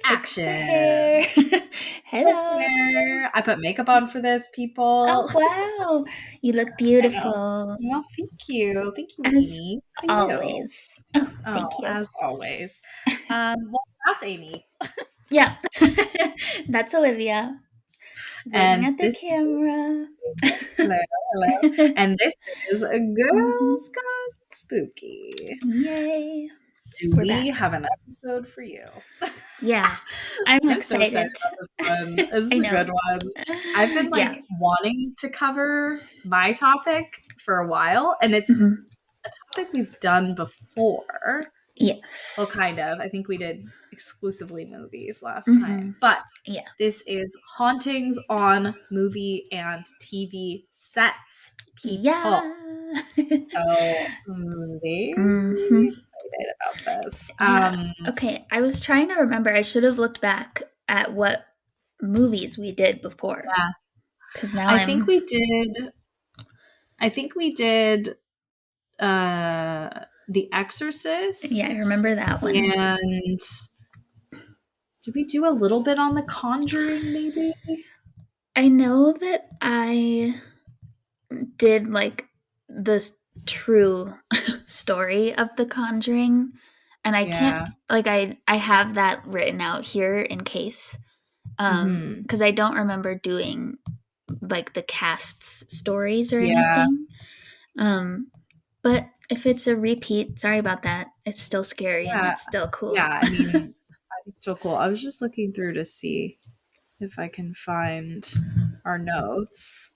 Fix the Action. hair. Hello. Hair. I put makeup on for this, Oh, people. wow. You look I know. beautiful. Well, thank you. Thank you, As Amy. So do you. always. Oh, Oh, thank you. as always. Well, that's Amy. Yeah. That's Olivia. Waving And at the this is camera. hello, hello. And this is a Mhm. Girls Gone Spooky. Yay. Do We're we back. have an episode for you? Yeah. I'm I'm so excited excited. about this one. This is I a good know. one. I've been Yeah. wanting to cover my topic for a while, and it's Mhm. a topic we've done before. Well, Yes. kind of. I think we did exclusively movies last Hmm. time, but Yeah. this is hauntings on movie and TV sets, people. Yeah. So very Hmm. excited about this. Yeah. Okay. I was trying to remember. I should have looked back at what movies we did before. Yeah, Because now I think I'm. we did. I think we did The Yeah, I Exorcist, remember that one. and did we do a little bit on The Conjuring, maybe? I know that I did like the true story of The Conjuring. And I can't. Yeah. Like, I have that written out here in case. Hmm. Because I don't remember doing like the cast's stories or Yeah. anything. Um, but if it's a repeat, sorry about that. It's still scary and Yeah. it's still Yeah. cool. I mean, I think it's so cool. I was just looking through to see if I can find our notes.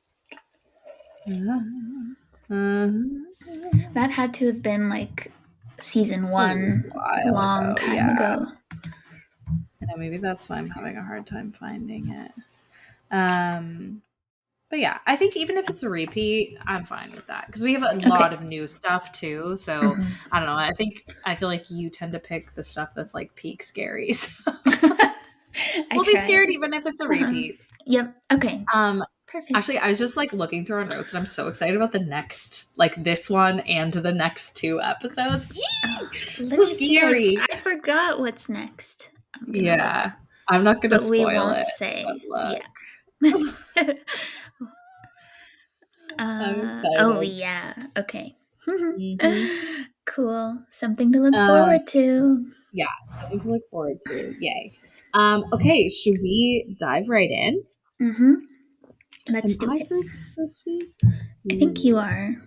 That had to have been like season It's a one, while long ago. time Yeah. ago. Yeah, maybe that's why I'm having a hard time finding it. Um, but yeah, I think even if it's a repeat, I'm fine with that because we have a Okay. lot of new stuff too. So Mhm. I don't know. I feel like you tend to pick the stuff that's like peak scary. So I we'll be try. scared even if it's a Uh-huh. repeat. Yep. Okay. Um, Perfect. Actually, I was just like looking through our notes, and I'm so excited about the next, like this one and the next two episodes. Oh, Eee! let So me see. scary. I forgot what's next. I'm gonna Yeah, look, I'm not gonna but we spoil won't it. But say. look, Yeah. I'm Oh excited. yeah. Okay. Hmm. Cool. Something to look Um, forward to. yeah, something to look forward to. Yay. Okay, should we dive right in? Mm-hmm. Am Let's do I it. first this week? I think you Let's are. see.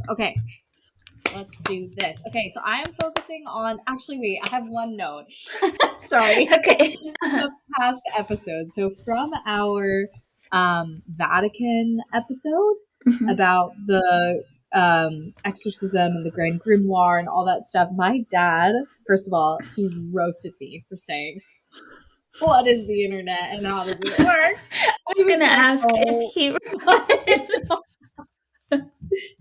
Okay, let's do this. Okay, so I am focusing on. Actually, wait, I have one note. Sorry. Okay. The past episode. So from our Vatican episode Mhm. about the exorcism and the Grand Grimoire and all that stuff, my dad, first of all, he roasted me for saying, "What is the internet and how does it work?" I He was was gonna like, ask if "Oh." he wanted.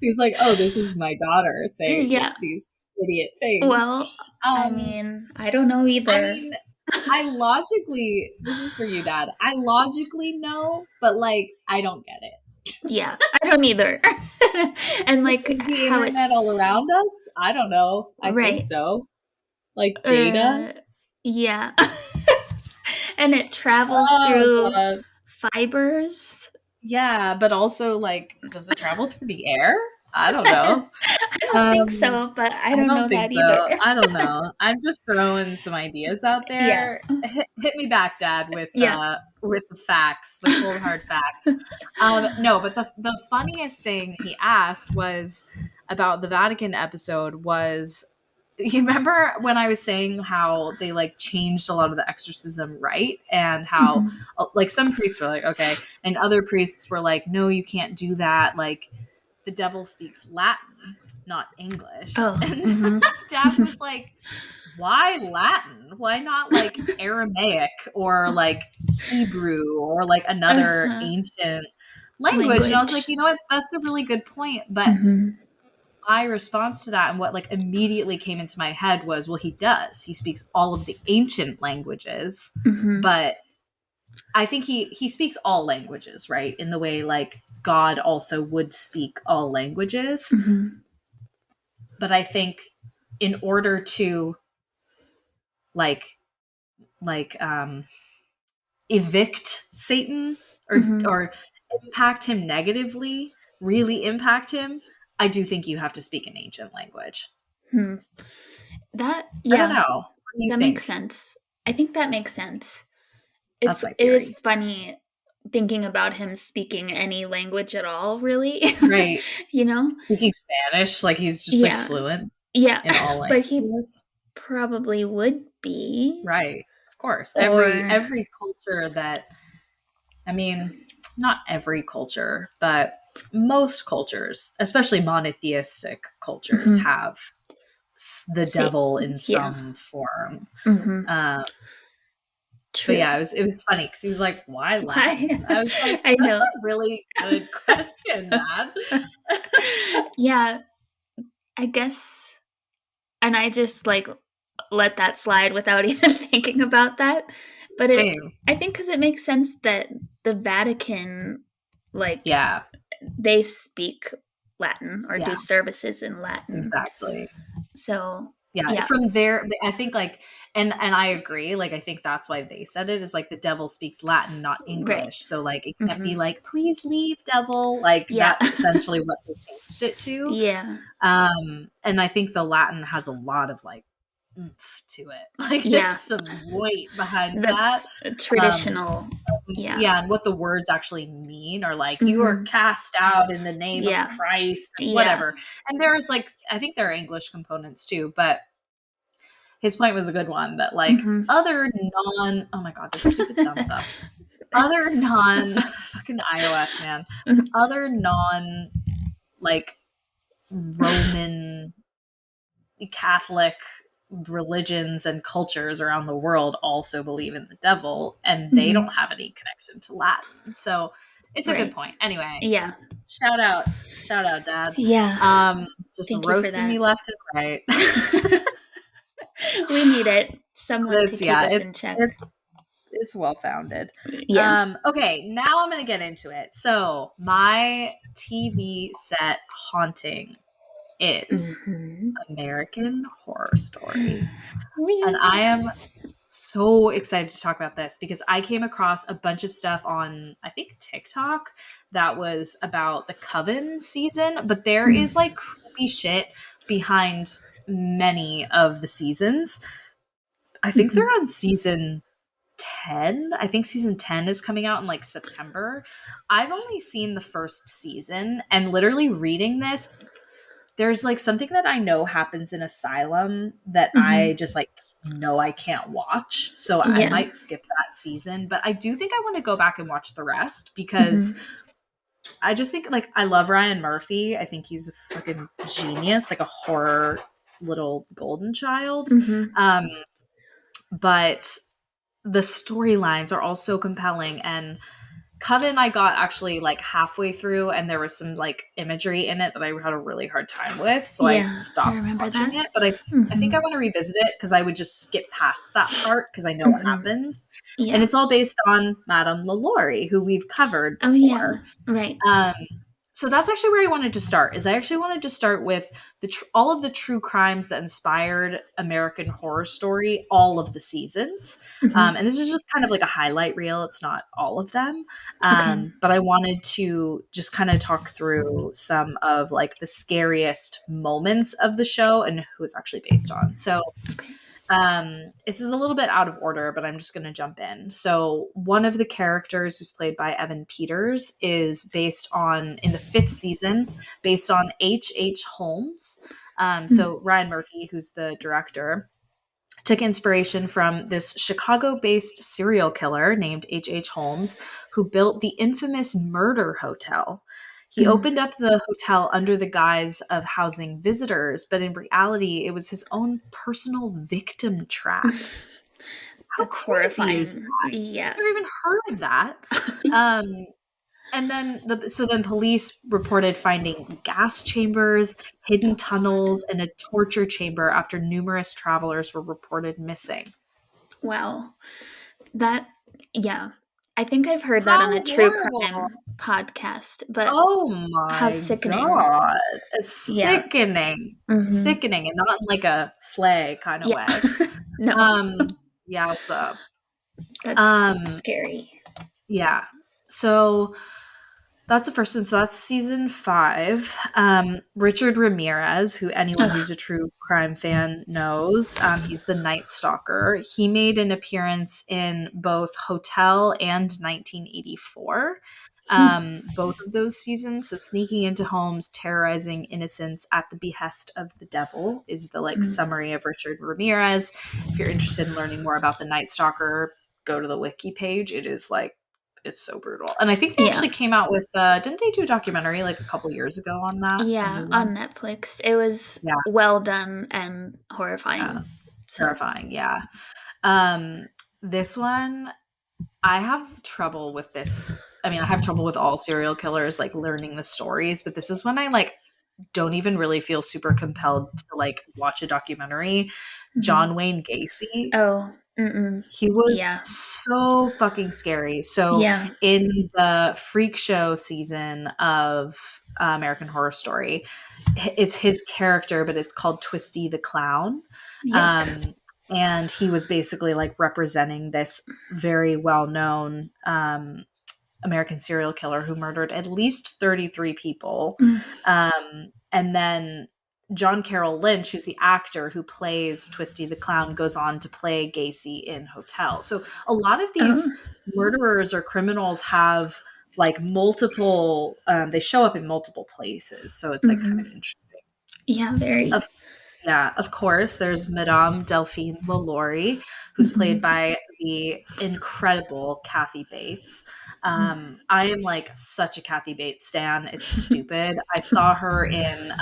He was like, "Oh, this is my daughter saying Yeah. these idiot things." Well, I Um, mean, I don't know I either. mean, I logically, this is for you, Dad. I logically know, but like, I don't get it. Yeah, I don't either. And like Is the how internet all it's around us? I don't know. I think right. so. Like data? Uh, yeah. And it travels Oh, through God. fibers. Yeah, but also, like, does it travel through the air? I don't know. I don't think Um, so, but I I don't don't know think that either. so. I don't know. I'm just throwing some ideas out Yeah. there. Hit me back, Dad, Yeah. with the facts, the cold hard facts. No, but the funniest thing he asked was about the Vatican episode was you remember when I was saying how they like changed a lot of the exorcism right and how Mhm. like some priests were like okay and other priests were like no you can't do that like the devil speaks Latin not English Oh. and Mhm. dad was like why Latin why not like Aramaic or like Hebrew or like another Uh-huh. ancient language and I was like Language. you know what that's a really good point but Mhm. my response to that and what like immediately came into my head was well he does he speaks all of the ancient languages Mhm. but I think he speaks all languages right in the way like God also would speak all languages Mhm. but I think in order to like like evict Satan Mhm. or impact him negatively, really impact him, I do think you have to speak an ancient language. Hmm. That I don't yeah, know. What do you that makes think? sense. I think that makes sense. That's my It is theory. funny thinking about him speaking any language at all, really. Right. You know? Speaking Spanish, like he's just like Yeah. fluent Yeah. in all But he languages. probably would be. Right. Of course. Or Every culture that, I mean, not every culture, but most cultures, especially monotheistic cultures, mhm. have the Say devil in yeah. some form. Mhm. Um, but True. yeah, it was funny because he was like, "Why Why? Latin?" I was like, I "That's a know. really good question, Dad." Yeah, I guess, and I just, like, let that slide without even thinking about that, but Same. I think because it makes sense that the Vatican, like, Yeah. they speak Latin or do Yeah. services in Latin, Exactly. so Yeah, yeah. from there, I think like, and I agree. Like, I think that's why they said it is like the devil speaks Latin, not Right. English. So like, it can't be Mhm. like, please leave, devil. Like Yeah. that's essentially what they changed it to. Yeah. And I think the Latin has a lot of like oomph to it. Like, there's Yeah. some weight behind that. That's Um, traditional. Yeah. yeah, and what the words actually mean are like, you are Mhm. cast out in the name of Yeah. Christ, Yeah. whatever. And there's like, I think there are English components too, but his point was a good one that like Mhm. other non, oh my god, this stupid thumbs up, other non fucking iOS, man, Mhm. other non like Roman Catholic religions and cultures around the world also believe in the devil, and they Mhm. don't have any connection to Latin. So it's a good Right. point. Anyway, Yeah. shout out, shout out, Dad. Yeah. Just Thank you for roasting me that. left and right. We need it. Someone to It's keep yeah, us in check. it's well founded. Yeah. Okay, now I'm gonna get into it. So my TV set haunting is Mhm. American Horror Story. And I We am so excited to talk about this because I came across a bunch of stuff on, I think, TikTok that was about the Coven season, but there is mm, like creepy shit behind many of the seasons. I think they're mhm. on season 10. I think season 10 is coming out in like September. I've only seen the first season, and literally reading this, there's like something that I know happens in Asylum that I Mhm. just like know I can't watch. So I Yeah. might skip that season, but I do think I want to go back and watch the rest because Mhm. I just think like I love Ryan Murphy. I think he's a fucking genius, like a horror little golden child. Mhm. Um, but the storylines are all so compelling, and Coven I got actually like halfway through, and there was some like imagery in it that I had a really hard time with, so I Yeah, I stopped remember watching that. it. But I think I Mhm. want to revisit it because I would just skip past that part because I know what Mhm. happens, and Yeah. it's all based on Madame LaLaurie, who we've covered Oh, yeah. before. Right. Um, so that's actually where I wanted to start. Is I actually wanted to start with all of the true crimes that inspired American Horror Story, all of the seasons. Mhm. And this is just kind of like a highlight reel. It's not all of them, Okay. but I wanted to just kind of talk through some of like the scariest moments of the show and who it's actually based on. So Okay. this is a little bit out of order, but I'm just going to jump in. So, one of the characters who's played by Evan Peters is based on, in the fifth season, based on H.H. Holmes. Mm. So, Ryan Murphy, who's the director, took inspiration from this Chicago based serial killer named H.H. Holmes, who built the infamous Murder Hotel. He Mm. opened up the hotel under the guise of housing visitors, but in reality, it was his own personal victim trap. How That's crazy is horrifying. that? Yeah. I've never even heard of that. Um, and then then police reported finding gas chambers, hidden Oh god. tunnels, and a torture chamber after numerous travelers were reported missing. Wow. That yeah. I think I've heard that on a How true horrible. crime podcast, but Oh how my sickening. god. It's Yeah. sickening. Mhm. Sickening and not in like a sleigh kind of Yeah. way. No. Um, Yowza. That's Um, scary. yeah. So that's the first one. So that's season 5. Richard Ramirez, who anyone Ugh. who's a true crime fan knows, he's the Night Stalker. He made an appearance in both Hotel and 1984. Both of those seasons. So sneaking into homes, terrorizing innocents at the behest of the devil is the like Mm. summary of Richard Ramirez. If you're interested in learning more about the Night Stalker, go to the wiki page. It is like it's so brutal. And I think they Yeah. actually came out with didn't they do a documentary like a couple years ago on that? A Yeah, new one? on Netflix. It was Yeah, well done and yeah. horrifying. So, Terrifying, yeah. Um this one I have trouble with this. I mean, I have trouble with all serial killers like learning the stories, but this is when I like don't even really feel super compelled to like watch a documentary. mhm. John Wayne Gacy. Oh, mm-mm. He was Yeah. so fucking scary. So Yeah. in the Freak Show season of American Horror Story, it's his character, but it's called Twisty the Clown. Yuck. Um, and he was basically like representing this very well known American serial killer who murdered at least 33 people. Mm. And then John Carroll Lynch, who's the actor who plays Twisty the Clown, goes on to play Gacy in Hotel. So a lot of Oh, these murderers or criminals have like multiple, they show up in multiple places. So it's like kind of mhm. interesting. Yeah, very. Of yeah, of course, there's Madame Delphine LaLaurie, who's played Mhm. by the incredible Kathy Bates. Mhm. I am like such a Kathy Bates stan. It's stupid. I saw her in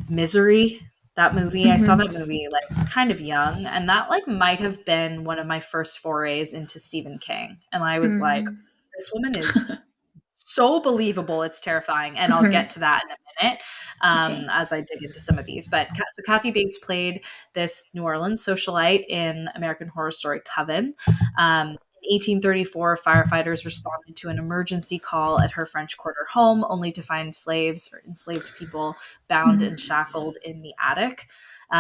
Misery, that movie. I saw Mhm. that movie like kind of young, and that like might have been one of my first forays into Stephen King. And I was like, Mhm. this woman is so believable. It's terrifying. And I'll Mhm. get to that in a minute Okay. as I dig into some of these. But so Kathy Bates played this New Orleans socialite in American Horror Story Coven. In 1834, firefighters responded to an emergency call at her French Quarter home, only to find slaves or enslaved people bound and Mhm. shackled in the attic.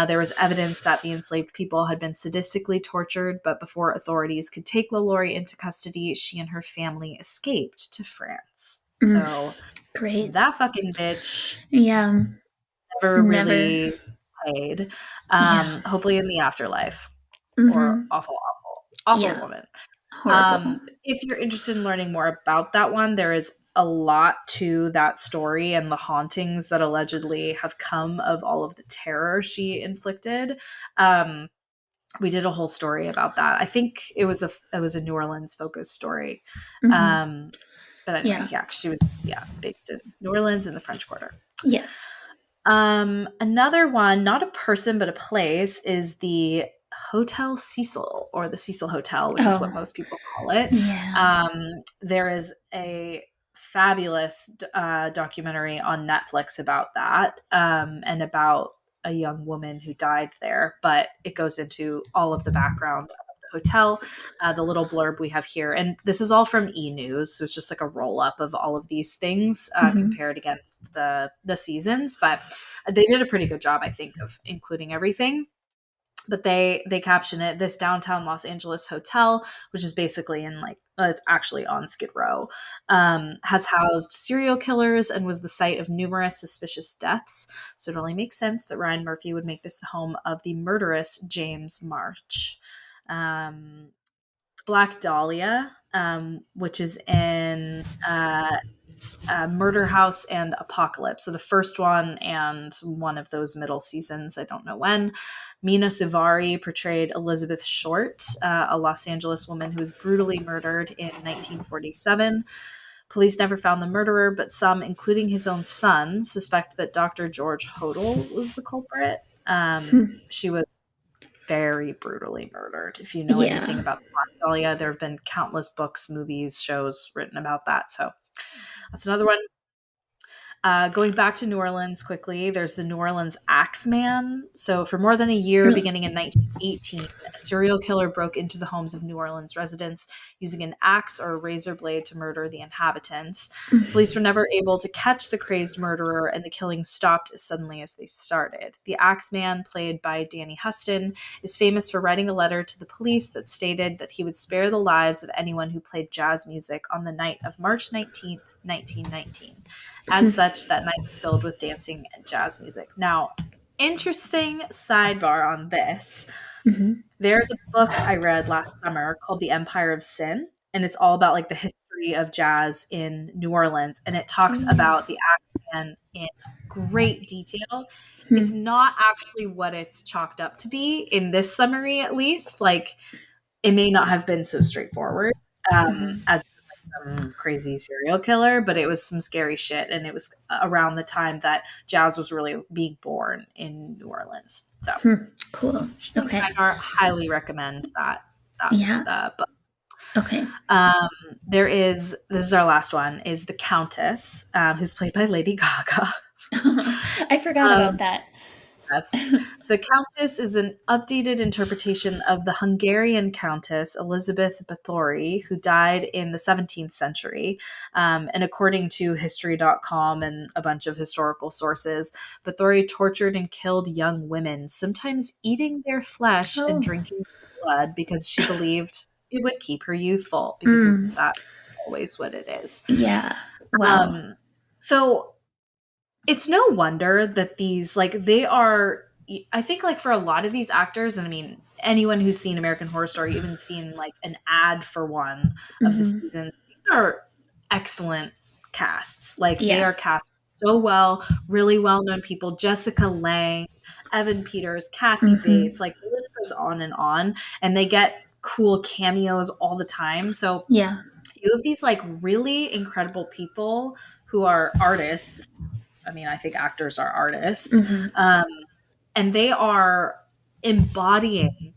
There was evidence that the enslaved people had been sadistically tortured, but before authorities could take LaLaurie into custody, she and her family escaped to France. Mm. So Great. that fucking bitch Yeah. never Never. really paid. Yeah. Hopefully in the afterlife. Or Mhm. awful, awful, awful Yeah. woman. Horrible. If you're interested in learning more about that one, there is a lot to that story and the hauntings that allegedly have come of all of the terror she inflicted. Um, we did a whole story about that. I think it was a New Orleans focused story. Mhm. Um, but anyway, Yeah. yeah, she was based in New Orleans in the French Quarter. Yes. Another one, not a person but a place, is the Hotel Cecil or the Cecil Hotel, which is what Oh, most people call it. yeah. There is a fabulous documentary on Netflix about that and about a young woman who died there, but it goes into all of the background of the hotel, the little blurb we have here. And this is all from E! News. So it's just like a roll up of all of these things Mhm. compared against the seasons. But they did a pretty good job, I think, of including everything. But they caption it, this downtown Los Angeles hotel, which is basically in like it's actually on Skid Row, has housed serial killers and was the site of numerous suspicious deaths. So it only makes sense that Ryan Murphy would make this the home of the murderous James March. um, Black Dahlia, which is in Murder House and Apocalypse. So the first one and one of those middle seasons, I don't know when. Mina Suvari portrayed Elizabeth Short, a Los Angeles woman who was brutally murdered in 1947. Police never found the murderer, but some, including his own son, suspect that Dr. George Hodel was the culprit. She was very brutally murdered. If you know anything Yeah. about Black Dahlia, there have been countless books, movies, shows written about that. So that's another one. Going back to New Orleans quickly, there's the New Orleans Axeman. So, for more than a year, beginning in 1918, a serial killer broke into the homes of New Orleans residents using an axe or a razor blade to murder the inhabitants. Police were never able to catch the crazed murderer, and the killings stopped as suddenly as they started. The Axeman, played by Danny Huston, is famous for writing a letter to the police that stated that he would spare the lives of anyone who played jazz music on the night of March 19th, 1919. As such, that night was filled with dancing and jazz music. Now, interesting sidebar on this. There's a book I read last summer called The Empire of Sin, and it's all about like the history of jazz in New Orleans, and it talks about the Axeman in great detail. It's not actually what it's chalked up to be in this summary, at least. Like, it may not have been so straightforward as some crazy serial killer, but it was some scary shit, and it was around the time that jazz was really being born in New Orleans. So cool. Okay. I highly recommend that book. Okay. This is our last one, is the Countess, who's played by Lady Gaga. I forgot about that. Yes. The Countess is an updated interpretation of the Hungarian Countess Elizabeth Bathory, who died in the 17th century. And according to History.com and a bunch of historical sources, Bathory tortured and killed young women, sometimes eating their flesh and drinking blood because she believed it would keep her youthful, because isn't that always what it is? Yeah. Wow. So it's no wonder that these, like, they are, I think, like, for a lot of these actors, and I mean, anyone who's seen American Horror Story, even seen like an ad for one of the seasons, these are excellent casts. Like, they are cast so well, really well-known people. Jessica Lange, Evan Peters, Kathy Bates, like, the list goes on, and they get cool cameos all the time. So you have these like really incredible people who are artists. I mean, I think actors are artists. And they are embodying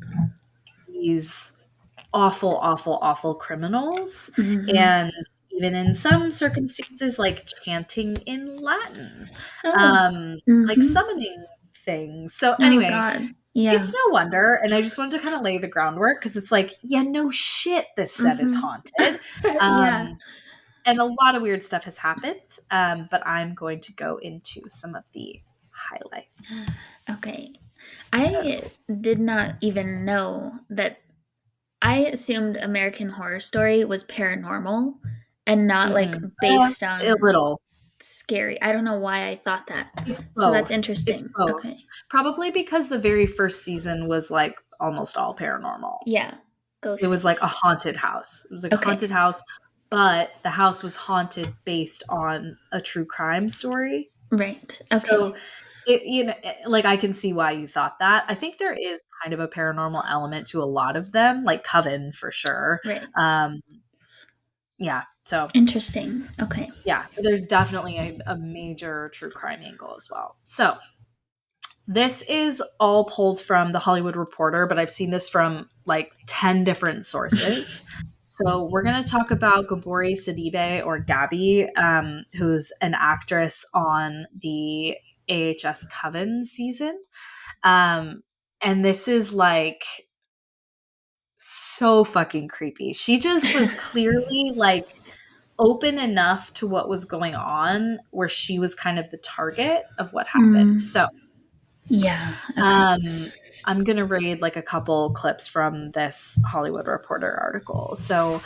these awful, awful, awful criminals. And even in some circumstances, like chanting in Latin, like summoning things. So anyway, it's no wonder. And I just wanted to kind of lay the groundwork, because it's like, yeah, no shit, this set is haunted. And a lot of weird stuff has happened, but I'm going to go into some of the highlights. Okay. I did not even know that. I assumed American Horror Story was paranormal and not like based on a little scary. I don't know why I thought that. It's both. So that's interesting. It's both. Okay. Probably because the very first season was like almost all paranormal. Yeah. Ghosty. It was like a haunted house. It was like a haunted house, but the house was haunted based on a true crime story. Right. Okay. So like, I can see why you thought that. I think there is kind of a paranormal element to a lot of them, like Coven for sure. Right. Yeah. So interesting. Okay. Yeah, there's definitely a major true crime angle as well. So this is all pulled from the Hollywood Reporter, but I've seen this from like 10 different sources. So we're going to talk about Gabori Sidibe, or Gabby, who's an actress on the AHS Coven season. And this is like so fucking creepy. She just was clearly like open enough to what was going on where she was kind of the target of what happened. So yeah. Okay. I'm going to read like a couple clips from this Hollywood Reporter article. So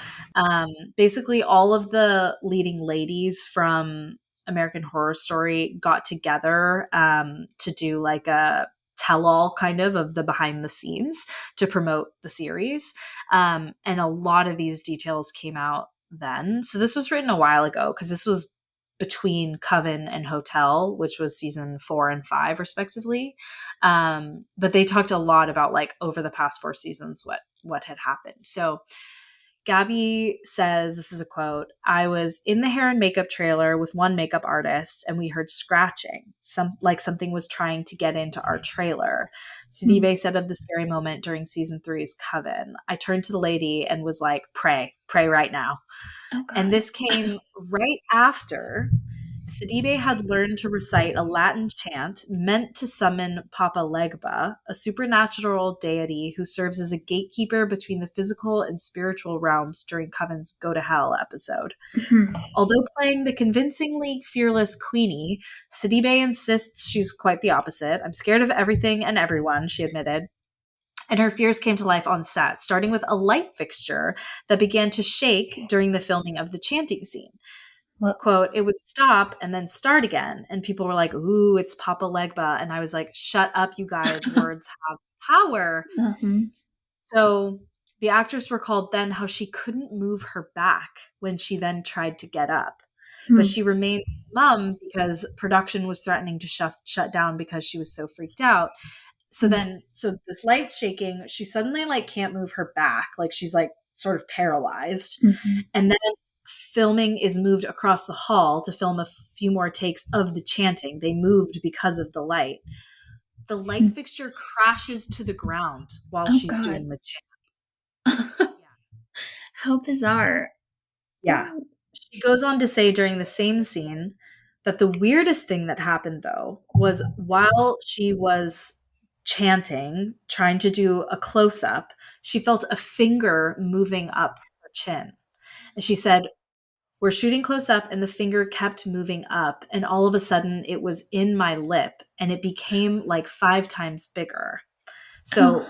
basically all of the leading ladies from American Horror Story got together to do like a tell-all kind of the behind the scenes to promote the series. And a lot of these details came out then. So this was written a while ago, because this was between Coven and Hotel, which was season 4 and 5 respectively. But they talked a lot about like over the past 4 seasons what had happened. So Gabby says, this is a quote, "I was in the hair and makeup trailer with one makeup artist, and we heard scratching, like something was trying to get into our trailer." Sidibe said of the scary moment during season 3's Coven, "I turned to the lady and was like, pray right now." And this came right after Sidibe had learned to recite a Latin chant meant to summon Papa Legba, a supernatural deity who serves as a gatekeeper between the physical and spiritual realms during Coven's Go to Hell episode. Although playing the convincingly fearless Queenie, Sidibe insists she's quite the opposite. I'm scared of everything and everyone, she admitted. And her fears came to life on set, starting with a light fixture that began to shake during the filming of the chanting scene. What? Quote, it would stop and then start again. And people were like, ooh, it's Papa Legba. And I was like, shut up, you guys. Words have power. So the actress recalled then how she couldn't move her back when she then tried to get up. But she remained mum because production was threatening to shut down because she was so freaked out. So this light's shaking. She suddenly like can't move her back. Like she's like sort of paralyzed. And then filming is moved across the hall to film a few more takes of the chanting. They moved because of the light. The light fixture crashes to the ground while she's doing the chant. How bizarre. Yeah. She goes on to say during the same scene that the weirdest thing that happened, though, was while she was chanting, trying to do a close up, she felt a finger moving up her chin. And she said, we're shooting close up, and the finger kept moving up. And all of a sudden, it was in my lip, and it became like 5 times bigger. So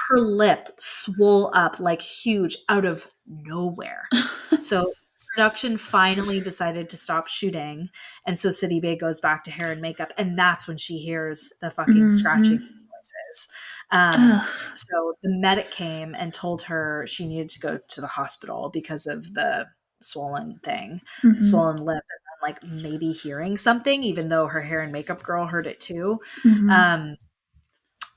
her lip swole up like huge out of nowhere. So production finally decided to stop shooting. And so Sidibe goes back to hair and makeup. And that's when she hears the fucking scratching voices. So the medic came and told her she needed to go to the hospital because of the swollen thing, swollen lip, and like maybe hearing something, even though her hair and makeup girl heard it too.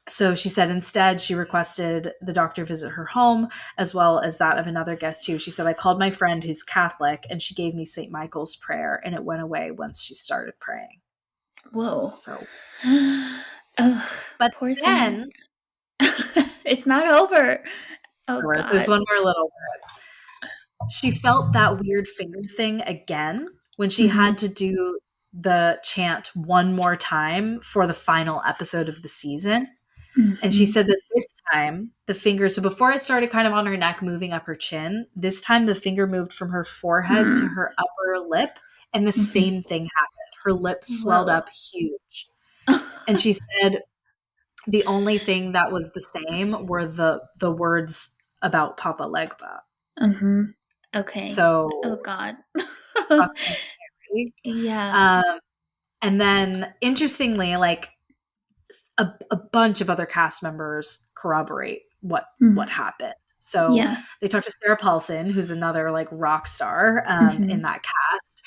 So she said instead she requested the doctor visit her home as well as that of another guest too. She said, I called my friend who's Catholic and she gave me St. Michael's prayer and it went away once she started praying. Whoa. So, but poor then it's not over. Oh, God. God. There's one more little bit. She felt that weird finger thing again when she had to do the chant one more time for the final episode of the season. And she said that this time the finger, so before it started kind of on her neck, moving up her chin, this time the finger moved from her forehead to her upper lip. And the same thing happened. Her lip swelled up huge. And she said the only thing that was the same were the words about Papa Legba. Okay. So, oh God. fucking scary. Yeah. And then interestingly, like a bunch of other cast members corroborate what happened. So they talked to Sarah Paulson, who's another like rock star in that cast.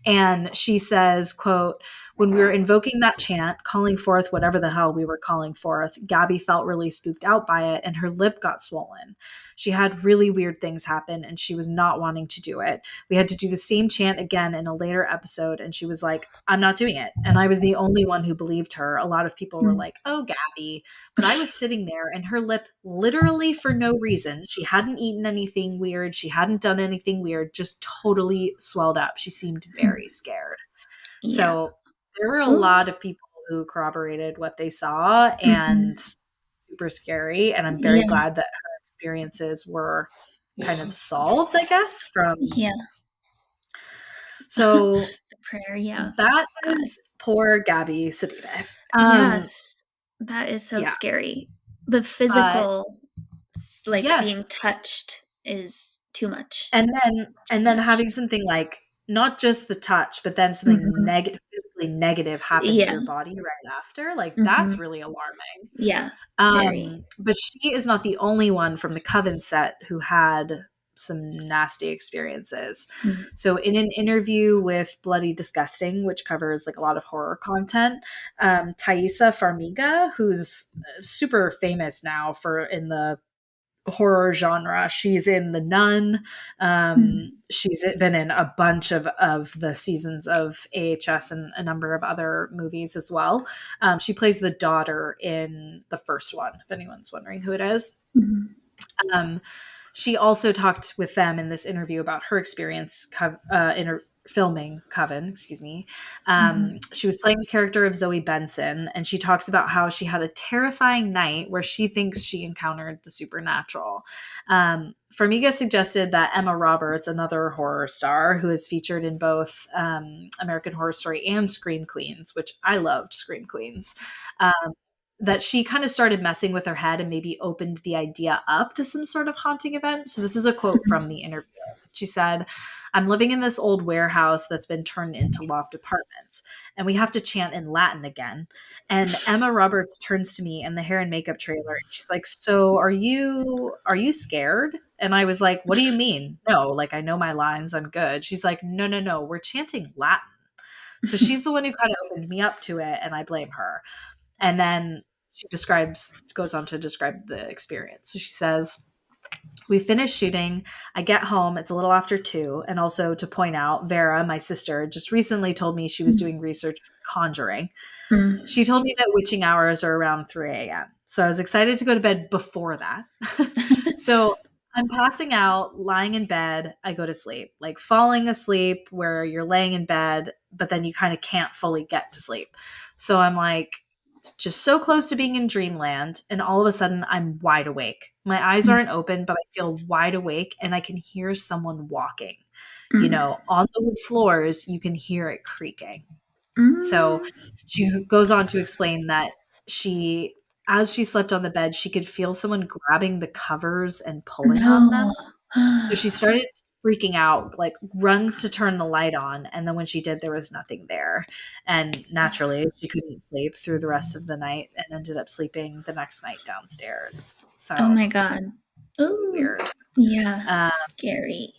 And she says, quote, when we were invoking that chant, calling forth whatever the hell we were calling forth, Gabby felt really spooked out by it and her lip got swollen. She had really weird things happen and she was not wanting to do it. We had to do the same chant again in a later episode and she was like, I'm not doing it. And I was the only one who believed her. A lot of people were like, oh, Gabby. But I was sitting there and her lip literally for no reason. She hadn't eaten anything weird. She hadn't done anything weird, just totally swelled up. She seemed very scared. Yeah. So there were a lot of people who corroborated what they saw and super scary. And I'm very glad that her experiences were kind of solved, I guess, from. Yeah. So the prayer, that is poor Gabby Sidibe. Yes. That is so scary. The physical, being touched is too much. And then having something like not just the touch, but then something physically negative happen to your body right after. Like that's really alarming. Yeah. But she is not the only one from the Coven set who had some nasty experiences. So in an interview with Bloody Disgusting, which covers like a lot of horror content, Thaisa Farmiga, who's super famous now in the horror genre. She's in The Nun. She's been in a bunch of the seasons of AHS and a number of other movies as well. She plays the daughter in the first one, if anyone's wondering who it is. She also talked with them in this interview about her experience filming Coven, excuse me, Mhm. she was playing the character of Zoe Benson, and she talks about how she had a terrifying night where she thinks she encountered the supernatural. Farmiga suggested that Emma Roberts, another horror star who is featured in both American Horror Story and Scream Queens, which I loved Scream Queens, that she kind of started messing with her head and maybe opened the idea up to some sort of haunting event. So this is a quote from the interview. She said, "I'm living in this old warehouse that's been turned into loft apartments, and we have to chant in Latin again." And Emma Roberts turns to me in the hair and makeup trailer, and she's like, "So are you scared?" And I was like, "What do you mean?" "No, like I know my lines, I'm good." She's like, "No, no, no, we're chanting Latin." So she's the one who kind of opened me up to it, and I blame her. And then she goes on to describe the experience. So she says, "We finished shooting. I get home. It's a little after 2. And also to point out, Vera, my sister, just recently told me she was doing research for Conjuring. Mm. She told me that witching hours are around 3 a.m. So I was excited to go to bed before that. So I'm passing out, lying in bed. I go to sleep, like falling asleep where you're laying in bed, but then you kind of can't fully get to sleep. So I'm like, just so close to being in dreamland. And all of a sudden, I'm wide awake. My eyes aren't open, but I feel wide awake and I can hear someone walking. Mm. On the wood floors, you can hear it creaking. So Mm. she goes on to explain that she, as she slept on the bed, she could feel someone grabbing the covers and pulling on them. No. So she started freaking out, like runs to turn the light on. And then when she did, there was nothing there. And naturally, she couldn't sleep through the rest of the night and ended up sleeping the next night downstairs. Oh So my god. Ooh. weird. Yeah, Uh, scary.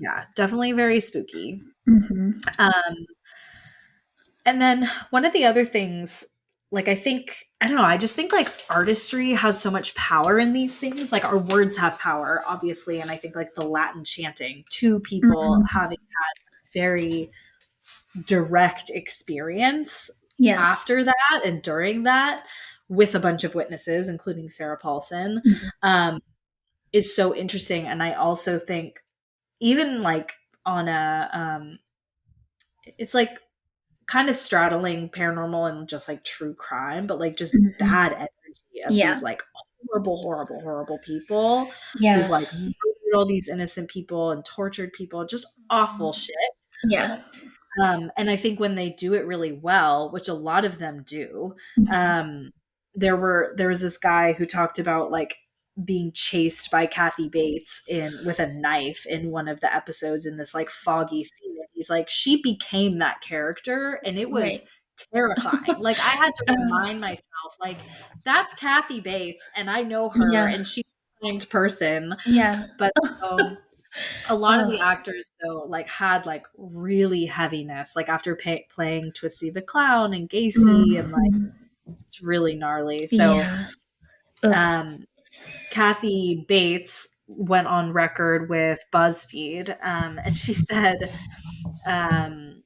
yeah, definitely very spooky. Mhm. Um, And then one of the other things, like I don't know, I just think like artistry has so much power in these things. Like our words have power, obviously. And I think like the Latin chanting, two people Mhm. having had very direct experience Yeah. after that and during that with a bunch of witnesses, including Sarah Paulson, Mhm. um, is so interesting. And I also think even like on it's like kind of straddling paranormal and just like true crime, but like just Mhm. bad energy of these Yeah. like horrible, horrible, horrible people who've Yeah. like murdered all these innocent people and tortured people, just awful shit. Yeah. And I think when they do it really well, which a lot of them do, Mhm. um, there was this guy who talked about like being chased by Kathy Bates in with a knife in one of the episodes in this like foggy scene. And he's like, she became that character, and it was Right. terrifying. Like I had to Oh, remind myself, like, that's Kathy Bates, and I know her, yeah. and she's a kind person. Yeah. But a lot of Oh. the actors though like had like really heaviness like after playing Twisty the Clown and Gacy and like Mhm. it's really gnarly. So Yeah. Ugh. um Kathy Bates went on record with BuzzFeed, and she said um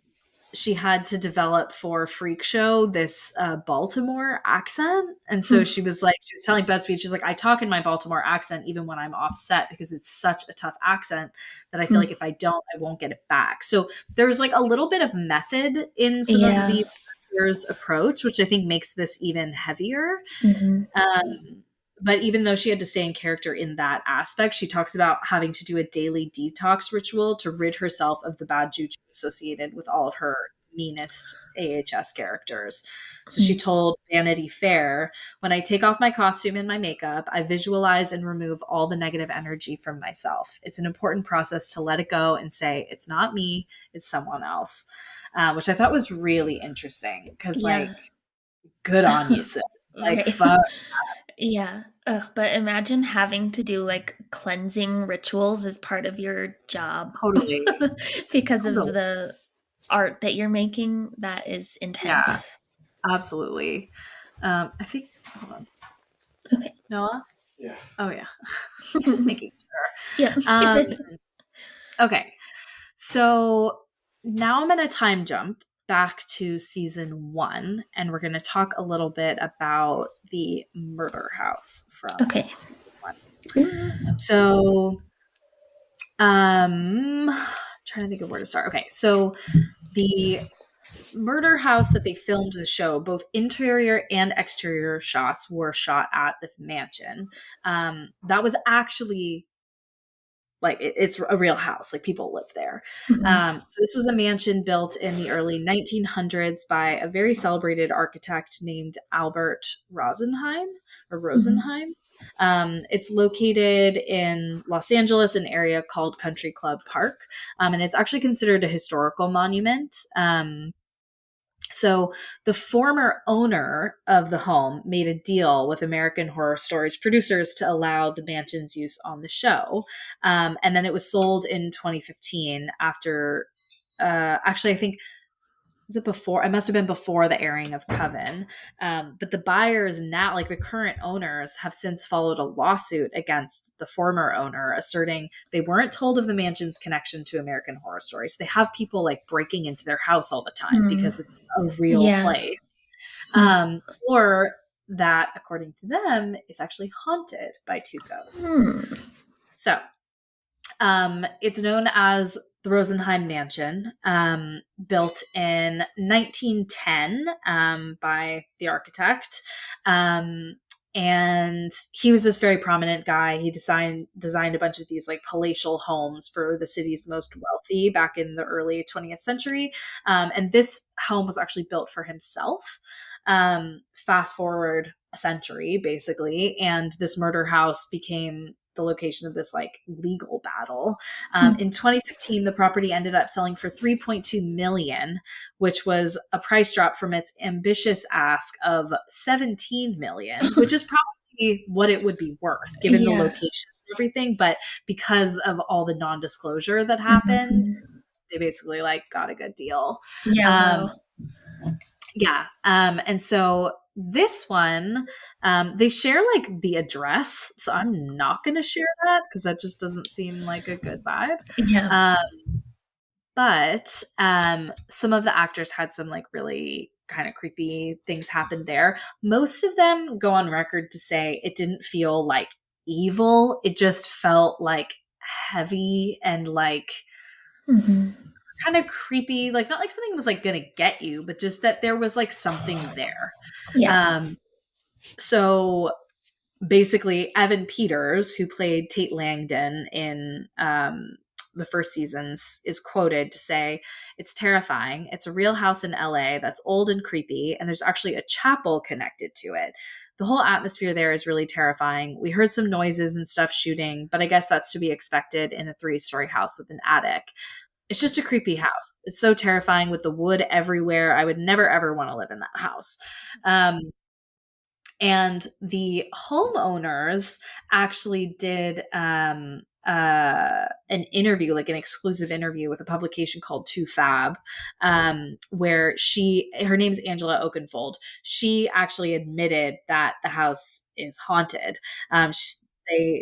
she had to develop for Freak Show this Baltimore accent. And so Mm. she was like, she was telling BuzzFeed, she's like, I talk in my Baltimore accent even when I'm offset because it's such a tough accent that I feel Mm. like if I don't, I won't get it back. So there's like a little bit of method in some of Yeah. the actors' approach, which I think makes this even heavier. Mhm. But even though she had to stay in character in that aspect, she talks about having to do a daily detox ritual to rid herself of the bad juju associated with all of her meanest AHS characters. So she Mm. told Vanity Fair, when I take off my costume and my makeup, I visualize and remove all the negative energy from myself. It's an important process to let it go and say, it's not me, it's someone else. Which I thought was really interesting because, Yeah. like, good on you, sis. Like, Right. fuck. Yeah. Ugh, but imagine having to do, like, cleansing rituals as part of your job Totally. because of Totally. the art that you're making. That is Yeah, intense. absolutely. I think, hold on. Okay. Noah? Oh, yeah. Just making sure. Yep. Um, okay. So now I'm going to time jump back to season 1, and we're going to talk a little bit about the murder house from Okay. season 1. Ooh. So, um, trying to think of where to start. Okay, so the murder house that they filmed the show, both interior and exterior shots were shot at this mansion. That was actually like it's a real house, like people live there. Mhm. So this was a mansion built in the early 1900s by a very celebrated architect named Albert Rosenheim or Mhm. Rosenheim. It's located in Los Angeles, an area called Country Club Park, and it's actually considered a historical monument. So the former owner of the home made a deal with American Horror Stories producers to allow the mansion's use on the show. And then it was sold in 2015 after, actually, I think, was it before? It must have been before the airing of Coven. But the buyers now, like the current owners, have since followed a lawsuit against the former owner, asserting they weren't told of the mansion's connection to American Horror Stories. So they have people like breaking into their house all the time Hmm. because it's a real Yeah. place. Hmm. Or that, according to them, it's actually haunted by two ghosts. Hmm. So it's known as the Rosenheim Mansion, built in 1910 by the architect. Um, and he was this very prominent guy. He designed a bunch of these like palatial homes for the city's most wealthy back in the early 20th century. And this home was actually built for himself. Fast forward a century, basically, and this murder house became the location of this like legal battle. Hmm. In 2015, the property ended up selling for 3.2 million, which was a price drop from its ambitious ask of 17 million, which is probably what it would be worth given the Yeah. location and everything. But because of all the non-disclosure that happened, Mhm. they basically like got a good deal. Yeah. Um, Wow. yeah. And so this one, they share like the address. So I'm not going to share that because that just doesn't seem like a good vibe. Yeah. Um, but some of the actors had some like really kind of creepy things happen there. Most of them go on record to say it didn't feel like evil. It just felt like heavy and like Mhm. kind of creepy, like not like something was like gonna get you, but just that there was like something there. Yeah. Um, so basically, Evan Peters, who played Tate Langdon in the first seasons, is quoted to say, "It's terrifying. It's a real house in LA that's old and creepy, and there's actually a chapel connected to it. The whole atmosphere there is really terrifying. We heard some noises and stuff shooting, but I guess that's to be expected in a 3-story house with an attic. It's just a creepy house. It's so terrifying with the wood everywhere. I would never ever want to live in that house." And the homeowners actually did an interview, like an exclusive interview with a publication called 2Fab, where her name's Angela Oakenfold. She actually admitted that the house is haunted.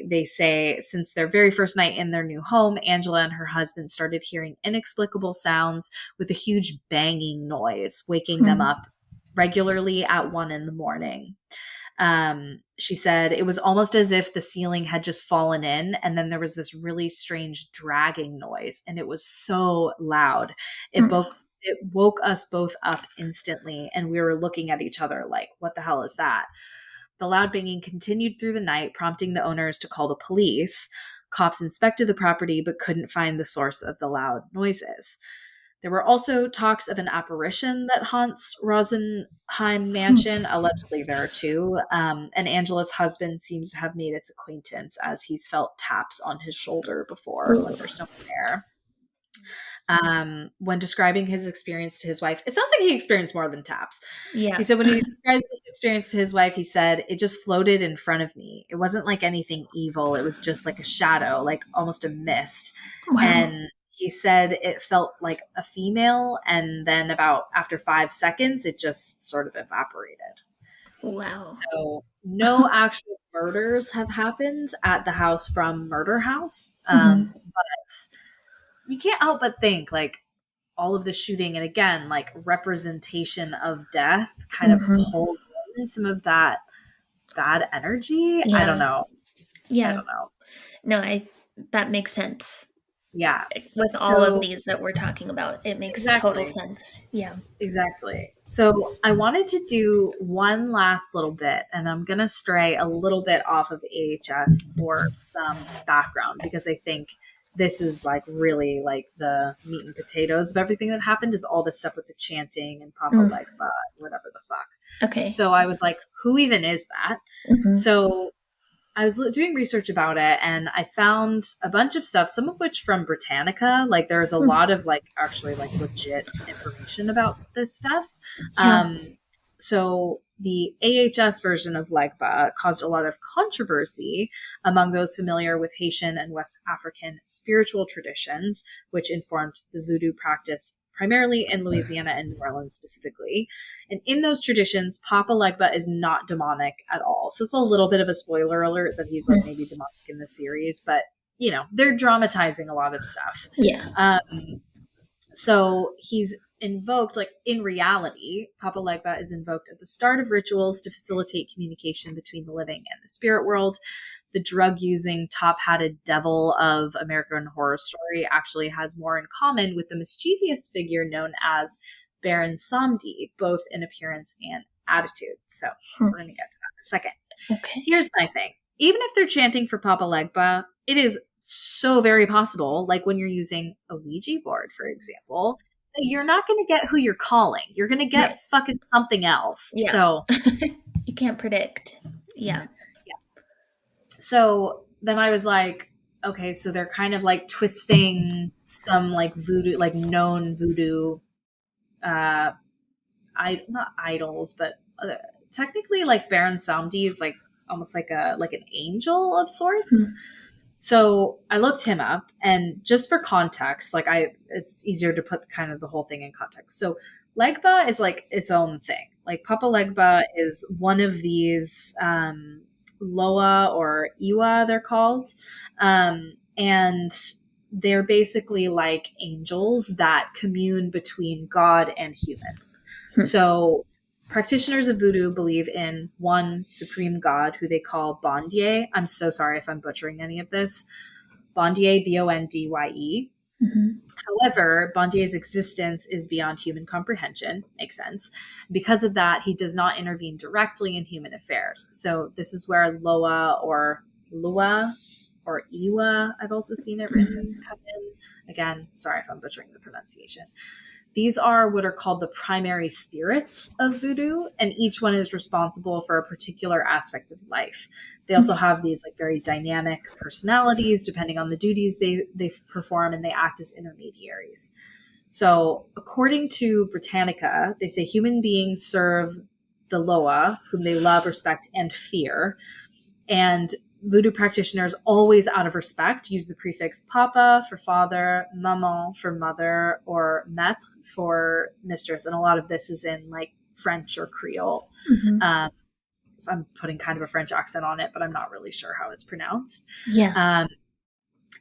They say since their very first night in their new home, Angela and her husband started hearing inexplicable sounds with a huge banging noise, waking them Hmm. up regularly at 1 a.m. She said it was almost as if the ceiling had just fallen in, and then there was this really strange dragging noise, and it was so loud. It Hmm. woke it woke us both up instantly, and we were looking at each other like, "What the hell is that?" The loud banging continued through the night, prompting the owners to call the police. Cops inspected the property but couldn't find the source of the loud noises. There were also talks of an apparition that haunts Rosenheim Mansion. Allegedly, there are two. And Angela's husband seems to have made its acquaintance as he's felt taps on his shoulder before when Ooh. there's no one there. When describing his experience to his wife, it sounds like he experienced more than taps. He Yeah. said when he describes this experience to his wife, he said, "It just floated in front of me. It wasn't like anything evil. It was just like a shadow, like almost a mist." Wow. And he said it felt like a female. And then about after 5 seconds, it just sort of evaporated. Wow. So no actual murders have happened at the house from Murder House. Mhm. But you can't help but think like all of the shooting and again like representation of death kind of Mhm. pulls in some of that bad energy. I don't Yeah. know. I Yeah. don't know. No, that makes sense. Yeah. With all of So these that we're talking about, it makes total exactly. sense. Yeah. Exactly. So I wanted to do one last little bit, and I'm going to stray a little bit off of AHS for some background because I think this is like really like the meat and potatoes of everything that happened is all this stuff with the chanting and Papa Mm. Legba, whatever the fuck. Okay. So I was like, who even is that? Mm-hmm. So I was doing research about it and I found a bunch of stuff, some of which from Britannica. Like there's a lot of like actually like legit information about this stuff. Yeah. So the AHS version of Legba caused a lot of controversy among those familiar with Haitian and West African spiritual traditions, which informed the voodoo practice primarily in Louisiana and New Orleans specifically. And in those traditions, Papa Legba is not demonic at all. So it's a little bit of a spoiler alert that he's like maybe demonic in the series, but you know, they're dramatizing a lot of stuff. Yeah. So he's invoked, like in reality, Papa Legba is invoked at the start of rituals to facilitate communication between the living and the spirit world. The drug using, top hatted devil of American Horror Story actually has more in common with the mischievous figure known as Baron Samedi, both in appearance and attitude. So we're going to get to that in a second. Okay. Here's my thing. Even if they're chanting for Papa Legba, it is so very possible, like when you're using a Ouija board, for example, that you're not going to get who you're calling. You're going to get Right. fucking something else. Yeah. So you can't predict. Yeah. So then I was like, okay, so they're kind of like twisting some like voodoo, like known voodoo, not idols, but technically like Baron Samedi is like almost like an angel of sorts. So I looked him up, and just for context, it's easier to put kind of the whole thing in context. So Legba is like its own thing. Like Papa Legba is one of these Loa or Iwa, they're called, and they're basically like angels that commune between God and humans. So practitioners of voodoo believe in one supreme god who they call Bondye. I'm so sorry if I'm butchering any of this. Bondye, Bondye. Mm-hmm. However, Bondye's existence is beyond human comprehension. Makes sense. Because of that, he does not intervene directly in human affairs. So this is where Loa or Lua or Iwa, I've also seen it written, come in. Again, sorry if I'm butchering the pronunciation. These are what are called the primary spirits of voodoo, and each one is responsible for a particular aspect of life. They also have these like very dynamic personalities depending on the duties they perform, and they act as intermediaries. So, according to Britannica, they say human beings serve the Loa, whom they love, respect, and fear. And voodoo practitioners always, out of respect, use the prefix papa for father, maman for mother, or maître for mistress. And a lot of this is in like French or Creole. Mm-hmm. So I'm putting kind of a French accent on it, but I'm not really sure how it's pronounced. Yeah.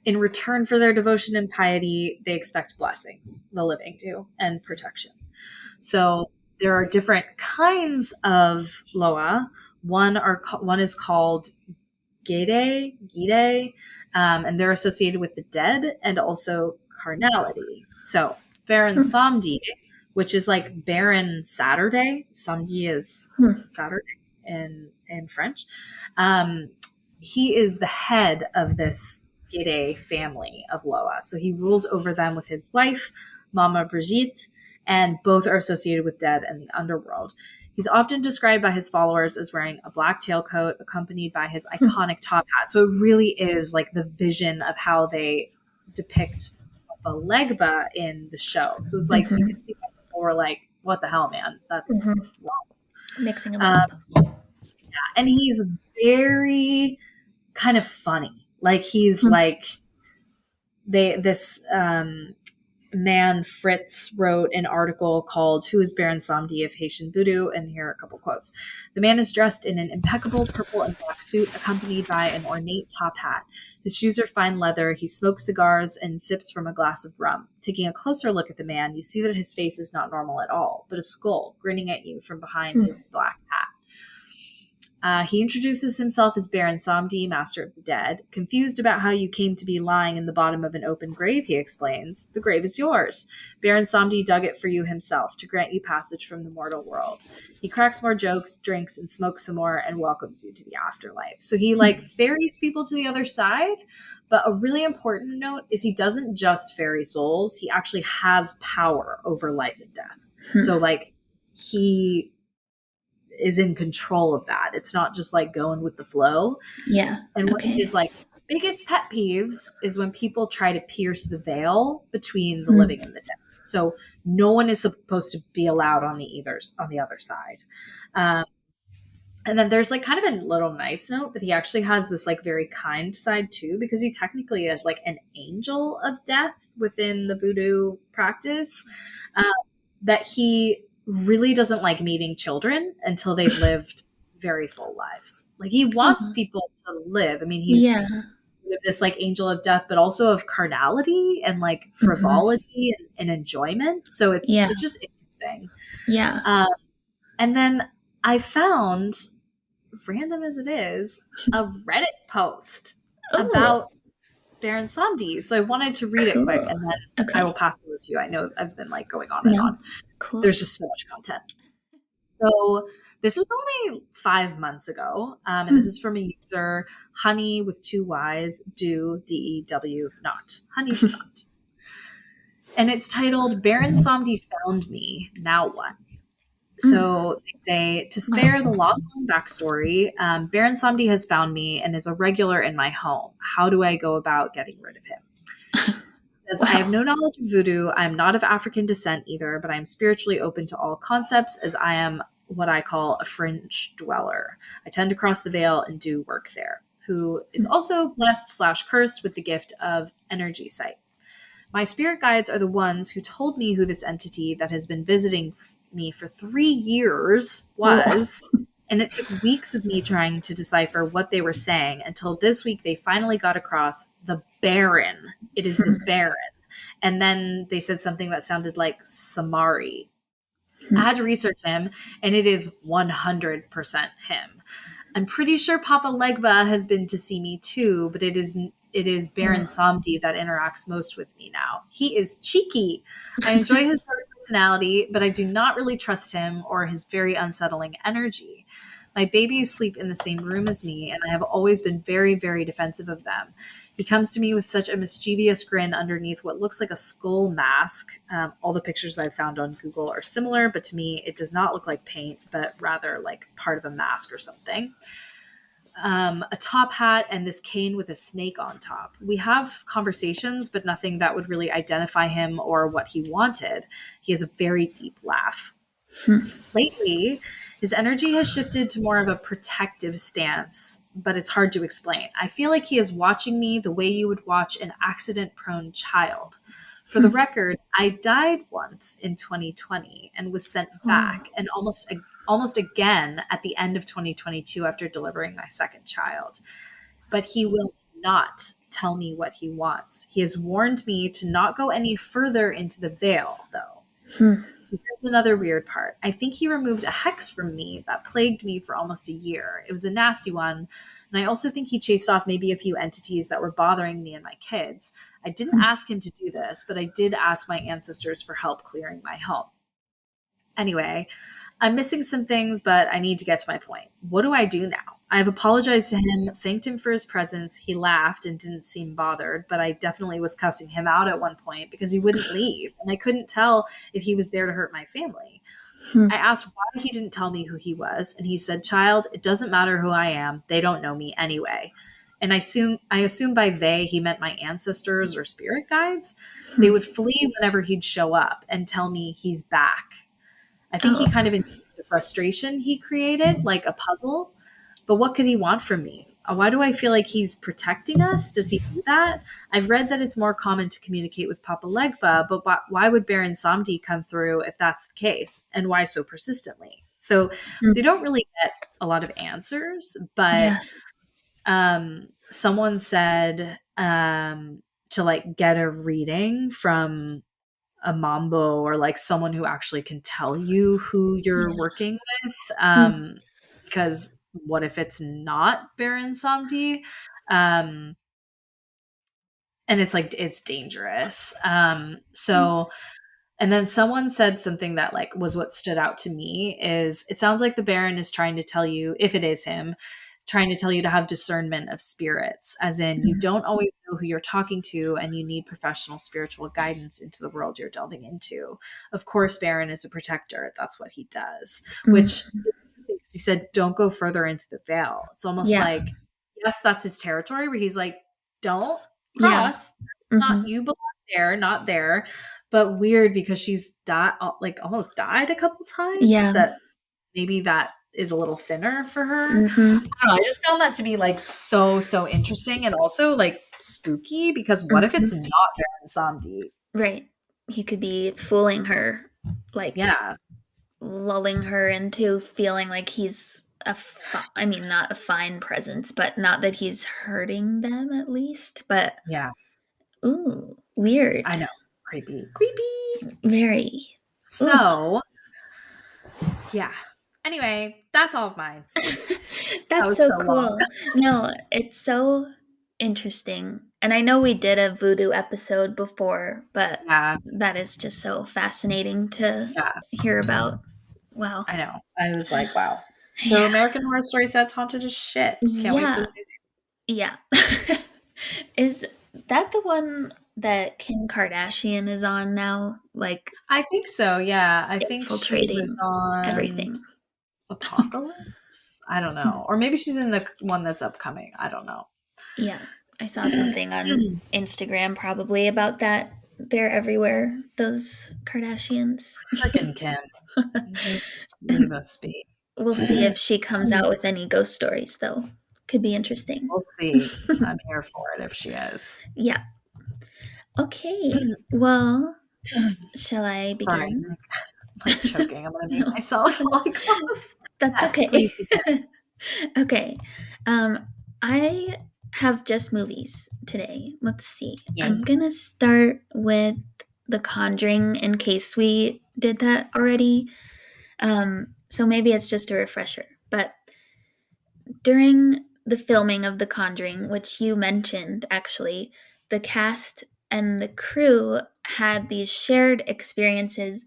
In return for their devotion and piety, they expect blessings, the living do, and protection. So there are different kinds of Loa. One is called Gide, and they're associated with the dead and also carnality. So Baron Samedi, which is like Baron Saturday. Samedi is Saturday in French. He is the head of this Gide family of Loa. So he rules over them with his wife, Mama Brigitte, and both are associated with dead and the underworld. He's often described by his followers as wearing a black tailcoat accompanied by his iconic top hat. So it really is like the vision of how they depict Papa Legba in the show. So it's like you can see people were like, what the hell, man? That's wrong. Mixing them up. And he's very kind of funny. Like he's like this man Fritz wrote an article called "Who is Baron Samedi of Haitian Voodoo?" and here are a couple quotes. The man is dressed in an impeccable purple and black suit accompanied by an ornate top hat. His shoes are fine leather. He smokes cigars and sips from a glass of rum. Taking a closer look at the man, you see that his face is not normal at all, but a skull grinning at you from behind his black hat. He introduces himself as Baron Samdi, Master of the Dead. Confused about how you came to be lying in the bottom of an open grave, he explains, the grave is yours. Baron Samdi dug it for you himself to grant you passage from the mortal world. He cracks more jokes, drinks, and smokes some more, and welcomes you to the afterlife. So he ferries people to the other side. But a really important note is he doesn't just ferry souls. He actually has power over life and death. So he is in control of that. It's not just going with the flow. Yeah. And one of his biggest pet peeves is when people try to pierce the veil between the living and the dead. So no one is supposed to be allowed on the other side. And then there's kind of a little nice note that he actually has this very kind side too, because he technically is an angel of death within the voodoo practice. That he really doesn't like meeting children until they've lived very full lives. He wants people to live. I mean, he's this angel of death, but also of carnality and frivolity and enjoyment. So it's just interesting. Yeah. And then I found, random as it is, a Reddit post about Baron Samdi. So I wanted to read it quick, and then I will pass it over to you. I know I've been going on and on. Cool. There's just so much content. So this was only 5 months ago, and this is from a user, Honey with 2 Y's, do DEW not. Honey do not. And it's titled, Baron Samdi found me, now what? So they say, to spare the long backstory, Baron Samdi has found me and is a regular in my home. How do I go about getting rid of him? Says, I have no knowledge of voodoo. I am not of African descent either, but I am spiritually open to all concepts, as I am what I call a fringe dweller. I tend to cross the veil and do work there. Who is also blessed/cursed with the gift of energy sight. My spirit guides are the ones who told me who this entity that has been visiting me for 3 years was, and it took weeks of me trying to decipher what they were saying until this week they finally got across the Baron. It is the Baron. And then they said something that sounded like Samari. I had to research him, and it is 100% him. I'm pretty sure Papa Legba has been to see me too, but it is Baron Samdi that interacts most with me now. He is cheeky. I enjoy his personality, but I do not really trust him or his very unsettling energy. My babies sleep in the same room as me, and I have always been very, very defensive of them. He comes to me with such a mischievous grin underneath what looks like a skull mask. All the pictures I've found on Google are similar, but to me, it does not look like paint, but rather like part of a mask or something. A top hat and this cane with a snake on top. We have conversations, but nothing that would really identify him or what he wanted. He has a very deep laugh. Lately, his energy has shifted to more of a protective stance, but it's hard to explain. I feel like he is watching me the way you would watch an accident-prone child. For the record, I died once in 2020 and was sent back, and almost again at the end of 2022 after delivering my second child. But he will not tell me what he wants. He has warned me to not go any further into the veil, though. So here's another weird part. I think he removed a hex from me that plagued me for almost a year. It was a nasty one. And I also think he chased off maybe a few entities that were bothering me and my kids. I didn't ask him to do this, but I did ask my ancestors for help clearing my home. Anyway, I'm missing some things, but I need to get to my point. What do I do now? I've apologized to him, thanked him for his presence. He laughed and didn't seem bothered, but I definitely was cussing him out at one point because he wouldn't leave, and I couldn't tell if he was there to hurt my family. I asked why he didn't tell me who he was, and he said, "Child, it doesn't matter who I am. They don't know me anyway." And I assume by they he meant my ancestors or spirit guides. They would flee whenever he'd show up and tell me he's back. I think he kind of enjoyed the frustration he created, like a puzzle. But what could he want from me? Why do I feel like he's protecting us? Does he do that? I've read that it's more common to communicate with Papa Legba, but why would Baron Samdi come through if that's the case? And why so persistently? So they don't really get a lot of answers, but someone said to get a reading from a mambo or someone who actually can tell you who you're working with, because what if it's not Baron Samdi? Um, and it's like, it's dangerous. So and then someone said something that like was what stood out to me is it sounds like the Baron is trying to tell you, if it is him, trying to tell you to have discernment of spirits, as in you Mhm. don't always know who you're talking to and you need professional spiritual guidance into the world you're delving into. Of course, Baron is a protector. That's what he does, which Mm. is interesting because he said, don't go further into the veil. It's almost Yeah. like, yes, that's his territory where he's like, don't Yeah. cross. Not Mhm. you belong there, not there. But weird because she's died, like almost died a couple times. Yeah. That maybe that is a little thinner for her. Mhm. I don't know. I just found that to be like so interesting and also like spooky because what if it's Mhm. not Baron Samdi? Right. He could be fooling her, like Yeah, lulling her into feeling like he's I mean, not a fine presence, but not that he's hurting them at least. But yeah, ooh, weird. I know. Creepy, creepy. Very. Ooh. So yeah. Anyway, that's all of mine. That That's was so so long. cool. No, it's so interesting. And I know we did a voodoo episode before, but Yeah, that is just so fascinating to yeah. hear about. Wow. I know. I was like, wow. So Yeah. American Horror Story sets haunted as shit. Can't wait for Yeah. the news. Yeah. Is that the one that Kim Kardashian is on now? Like I think so, yeah. I think she was infiltrating on everything. Apocalypse? I don't know. Or maybe she's in the one that's upcoming. I don't know. Yeah. I saw something on Instagram probably about that. They're everywhere, those Kardashians. Frickin' Kim. Just leave us be. We'll see if she comes out with any ghost stories, though. Could be interesting. We'll see. I'm here for it if she is. Yeah. Okay. Well, shall I Sorry, begin? I'm like choking. I'm gonna mute No, myself. Like, that's yes, okay. please begin. Okay. I have just movies today. Let's see. I'm Yay. gonna start with The Conjuring in case we did that already. So maybe it's just a refresher. But during the filming of The Conjuring, which you mentioned actually, the cast and the crew had these shared experiences,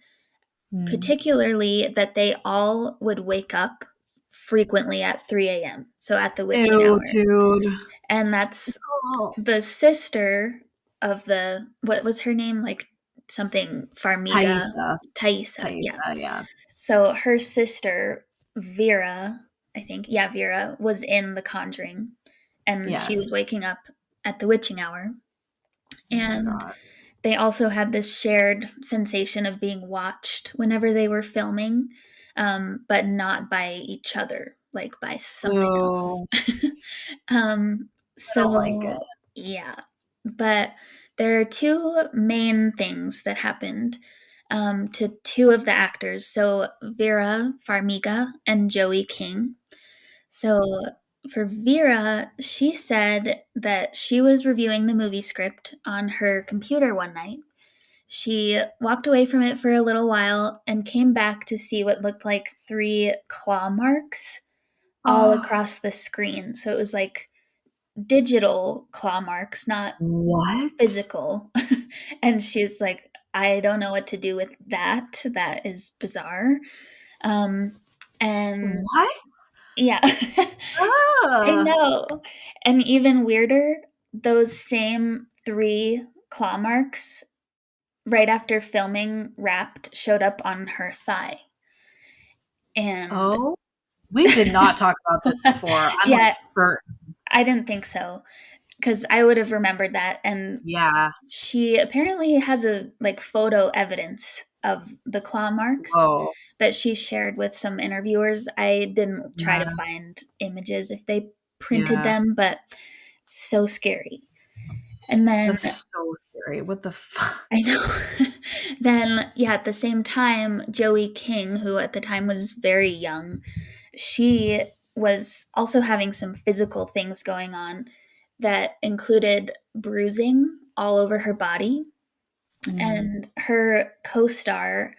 Mm. particularly that they all would wake up frequently at 3 a.m., so at the witching Ew, hour. dude. And that's Oh. the sister of the, what was her name? Like something Farmiga, Thaisa. Thaisa, yeah. Thaisa, yeah. So her sister, Vera, I think, yeah, Vera, was in The Conjuring, and she was Yes. waking up at the witching hour. Oh my And god. they also had this shared sensation of being watched whenever they were filming, but not by each other, like by something else. Ew. um, I don't like it. so, yeah. But there are two main things that happened to two of the actors. So, Vera Farmiga and Joey King. So for Vera, she said that she was reviewing the movie script on her computer one night. She walked away from it for a little while and came back to see what looked like three claw marks all Oh, across the screen. So it was like digital claw marks, not what? physical. And she's like, I don't know what to do with that. That is bizarre. Um, and What? yeah. I Ah. know. And even weirder, those same three claw marks right after filming Wrapped showed up on her thigh. And Oh, we did not talk about this before. I'm like yeah, certain. I didn't think so because I would have remembered that. And Yeah. she apparently has a like photo evidence of the claw marks Whoa. that she shared with some interviewers. I didn't try to Yeah. find images if they printed Yeah. them, but so scary. And then That's so scary. What the fuck? I know. Then, yeah, at the same time, Joey King, who at the time was very young, she was also having some physical things going on that included bruising all over her body. Mm. And her co star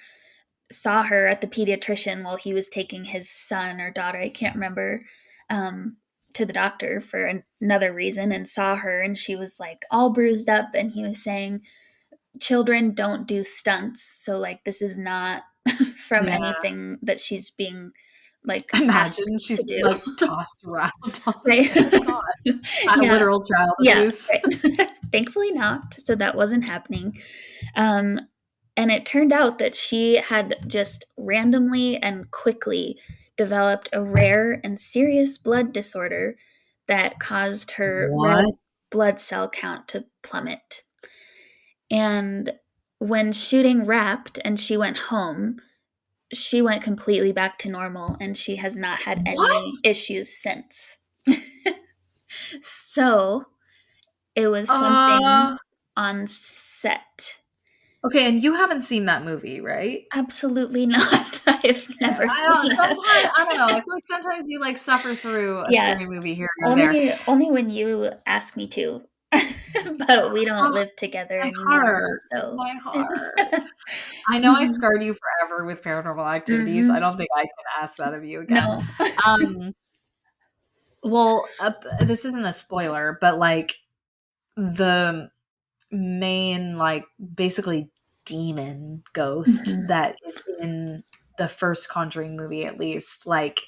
saw her at the pediatrician while he was taking his son or daughter, I can't remember, to the doctor for another reason and saw her, and she was like all bruised up, and he was saying children don't do stunts, so like this is not from Yeah. anything that she's being like asked Imagine to she's being, do. like, tossed around on Right. set. God. Not Yeah, literal child yeah, abuse. right. Thankfully not, so that wasn't happening. um and it turned out that she had just randomly and quickly developed a rare and serious blood disorder that caused her red What? blood cell count to plummet. And when shooting wrapped and she went home, she went completely back to normal and she has not had What? any issues since. So it was something Uh, on set. okay, and you haven't seen that movie, right? Absolutely not. I've Yeah, never I seen know, sometimes that. I don't know, I feel like sometimes you, like, suffer through a Yeah, scary movie here or there. only when you ask me to. But we don't Oh, live together my anymore, heart, so my heart. I know I Mhm, scarred you forever with Paranormal Activity, so I mhm. don't think I can ask that of you again. No. Um, well, this isn't a spoiler, but, like, the main, like, basically demon ghost Mhm, that is in the first Conjuring movie, at least, like,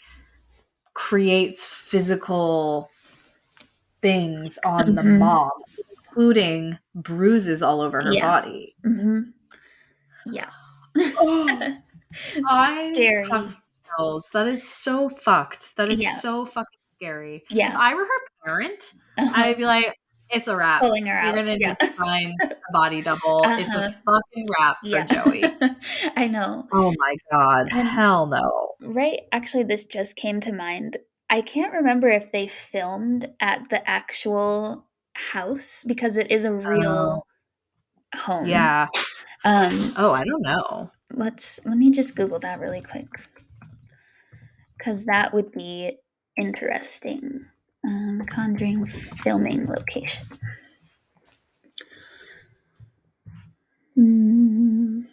creates physical things on the mhm. mom, including bruises all over her Yeah. body. Mhm. Yeah. Oh, I Scary. have chills. That is so fucked. That is Yeah. so fucking scary. If Yeah. I were her parent, Uh-huh. I'd be like, "It's a wrap. Pulling her You're out. gonna Yeah. need to find a body double. It's a Uh-huh. fucking wrap for Yeah. Joey." I know. Oh my god. And Hell no. right, actually, this just came to mind. I can't remember if they filmed at the actual house because it is a Oh, real home. yeah. Um, Oh, I don't know. let me just Google that really quick because that would be interesting. Conjuring filming location. Mm,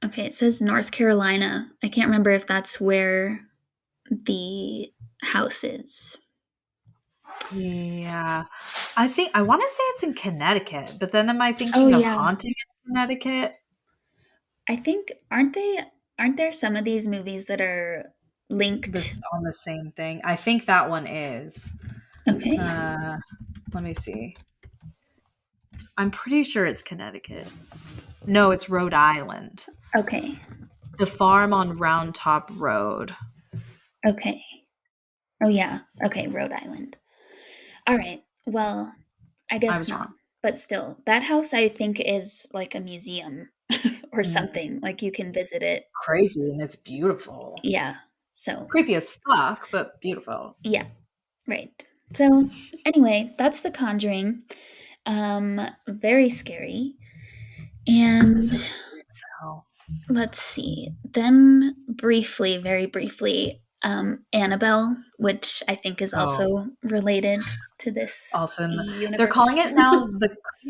okay, it says North Carolina. I can't remember if that's where the house is. Yeah. I wanna say it's in Connecticut, but then am I Oh thinking of yeah, Haunting in Connecticut? I think aren't there some of these movies that are linked? This on the same thing. I think that one is. Okay. Uh, let me see. I'm pretty sure it's Connecticut. No, it's Rhode Island. Okay. The farm on Round Top Road. Okay. Oh yeah. Okay, Rhode Island. All right. Well, I I guess was not. wrong. But still, that house I think is like a museum or Mm, something. Like you can visit it. crazy, and it's beautiful. Yeah. So, Creepy as fuck, but beautiful. yeah, right. So, anyway, that's The Conjuring. Very scary. This And is weird as hell. let's see. Then briefly, very briefly, Annabelle, which I think is Oh, also related to this awesome. They're calling universe. it now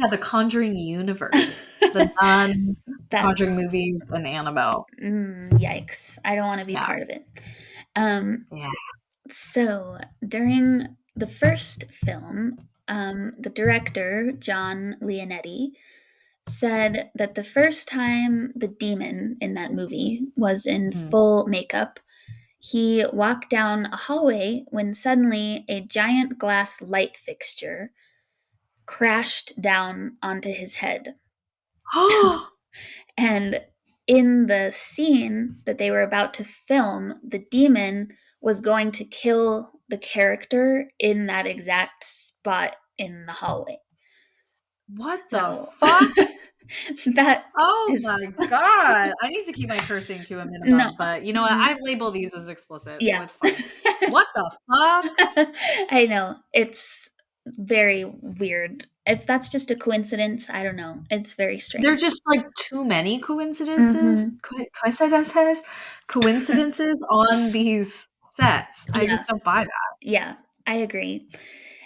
the Conjuring universe. The Nun, Conjuring That's movies, and Annabelle. yikes. I don't want to be Yeah. part of it. Um, Yeah. so during the first film, the director, John Leonetti, said that the first time the demon in that movie was in Mhm. full makeup, he walked down a hallway when suddenly a giant glass light fixture crashed down onto his head. And in the scene that they were about to film, the demon was going to kill the character in that exact spot in the hallway. What the So fuck? that Oh my is god. I need to keep my cursing to a no. minimum, but you know what? Mm, I label these as explicit, so yeah. it's fine. What the fuck? I know. It's very weird. If that's just a coincidence, I don't know. It's very There are strange. just, like, too many coincidences Mhm. coincidences coincidences on these sets. I just Yeah. don't buy that. Yeah. I agree.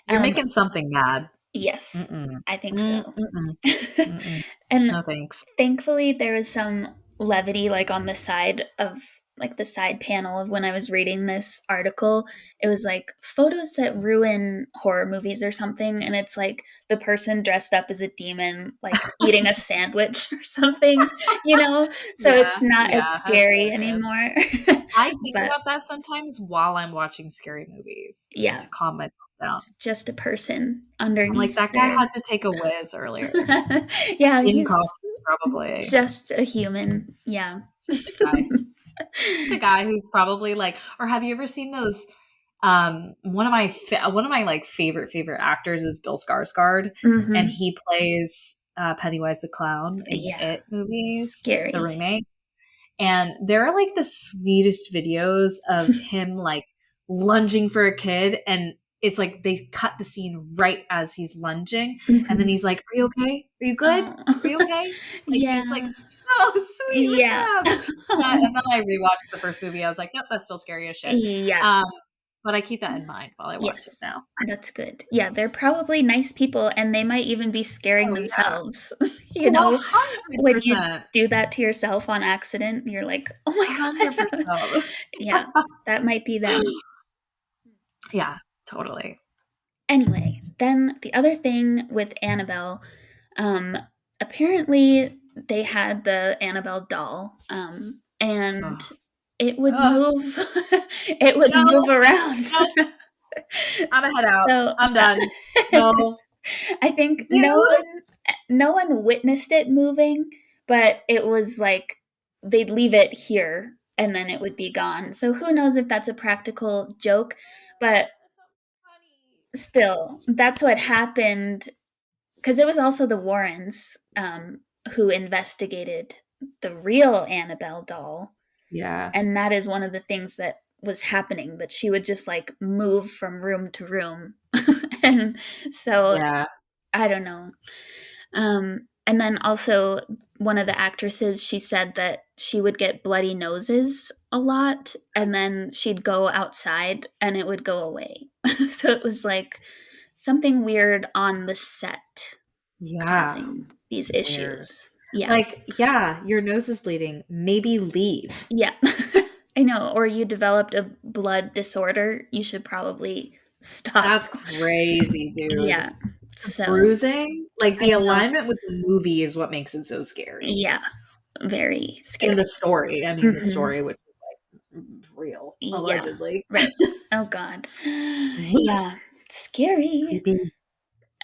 You're Um, making something mad. yes, Mm-mm. I think so. Mm-mm. Mm-mm. And No thanks. thankfully, there was some levity, like, on the side of like the side panel of when I was reading this article. It was like photos that ruin horror movies or something, and it's like the person dressed up as a demon, like eating a sandwich or something, you know? So it's Yeah, not as yeah, that's scary hilarious. anymore. I think But about that sometimes while I'm watching scary movies yeah, to calm myself down. it's just a person I'm like, underneath that guy there. had to take a whiz earlier. Yeah, In he's costume, probably. just a human. Yeah. Just a guy. Just a guy who's probably like, or have you ever seen those? One of my like favorite actors is Bill Skarsgård, and Hmm. he plays Pennywise the clown in the Yeah. It movies, the Scary. remake. And there are like the sweetest videos of him like lunging for a kid, and it's like they cut the scene right as he's lunging, and then Hmm. he's like, "Are you okay? Are you good? Oh. Are you okay?" Like he's like Yeah. so sweet with Yeah. them. And then I rewatched the first movie. I was like, "Nope, that's still scary as shit." Yeah. Um, but I keep that in mind while I watch it Yes. now. That's good. Yeah, they're probably nice people and they might even be scaring Oh yeah, themselves. one hundred When you percent, do that to yourself on accident, you're like, "Oh my 100%. god." Yeah, that might be them. Yeah, totally. Anyway, then the other thing with Annabelle, um, apparently they had the Annabelle doll, and Oh, it would oh move it would no, move around. no, I'm a head out. So, I'm done. No, I think dude. no one witnessed it moving, but it was like they'd leave it here and then it would be gone. So who knows if that's a practical joke, but That's so funny. still, that's what happened because it was also the Warrens who investigated the real Annabelle doll, Yeah, and that is one of the things that was happening, that she would just like move from room to room. And so yeah. I don't know. And then also, one of the actresses, she said that she would get bloody noses a lot, and then she'd go outside and it would go away. So it was like something weird on the set Yeah, causing these weird. issues. Yeah. Like, yeah, your nose is bleeding. Maybe leave. Yeah. I know. Or you developed a blood disorder. You should probably stop. That's crazy, dude. Yeah. So Bruising, like I the know. alignment with the movie is what makes it so scary. Yeah. Very And the scary. story, I mean, the Hmm. story, which is like real, Yeah, allegedly. right. Oh god. Yeah, scary. Creepy.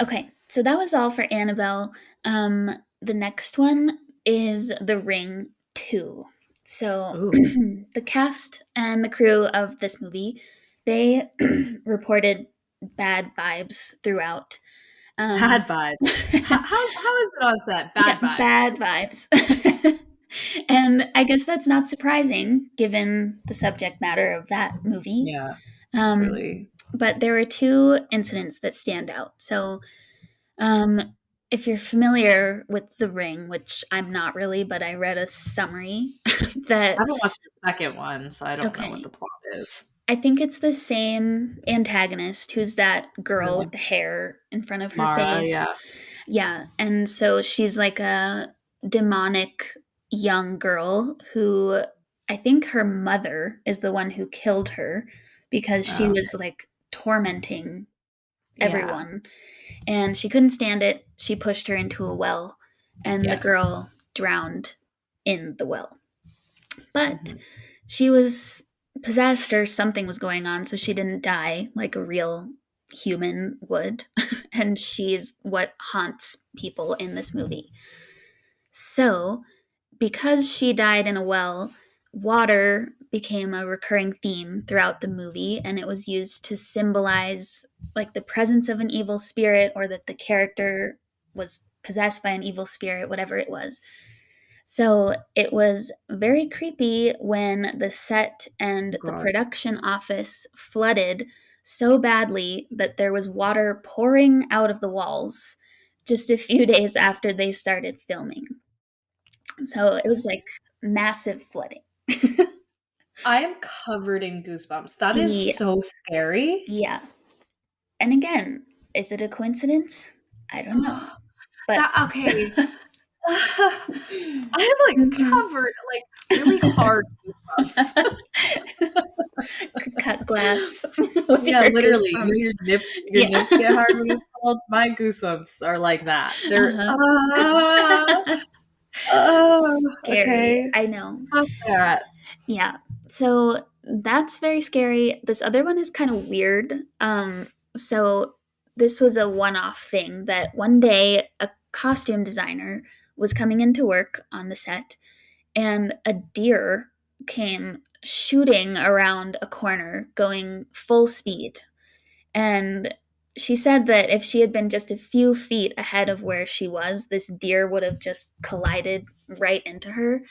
Okay, so that was all for Annabelle. The next one is The Ring 2. So, Ooh, the cast and the crew of this movie, they reported bad vibes throughout. Um, bad vibes. How is it on set? yeah, Bad vibes. bad vibes. And I guess that's not surprising given the subject matter of that movie. Yeah, Um, truly. but there are two incidents that stand out. So, um, if you're familiar with The Ring, which I'm not really, but I read a summary I that, haven't watched the second one, so I don't know what okay, the plot is. I think it's the same antagonist who's that girl Okay. with the hair in front of her Mara, face. yeah. Yeah. And so she's like a demonic young girl who, I think her mother is the one who killed her because she Oh, was like tormenting yeah. everyone. And she couldn't stand it. She pushed her into a well, and the Yes. girl drowned in the well. But Mhm. she was possessed or something was going on, so she didn't die like a real human would. And she's what haunts people in this movie. So, because she died in a well, water became a recurring theme throughout the movie, and it was used to symbolize like the presence of an evil spirit or that the character was possessed by an evil spirit, whatever it was. So it was very creepy when the set and the God. production office flooded so badly that there was water pouring out of the walls just a few days after they started filming. So it was like massive flooding. I am covered in goosebumps. That is Yeah, so scary. yeah. And again, is it a coincidence? I don't know. But That okay. I have like Mhm. covered like really hard goosebumps. Cut glass with Yeah, your literally. You know goosebumps. your Yeah. nips get hard when it's cold? My goosebumps are like that. They're, Uh-huh. Scary. okay. I know. Fuck that. Yeah. So that's very scary. This other one is kind of weird. So this was a one-off thing that one day a costume designer was coming into work on the set and a deer came shooting around a corner going full speed. And she said that if she had been just a few feet ahead of where she was, this deer would have just collided right into her,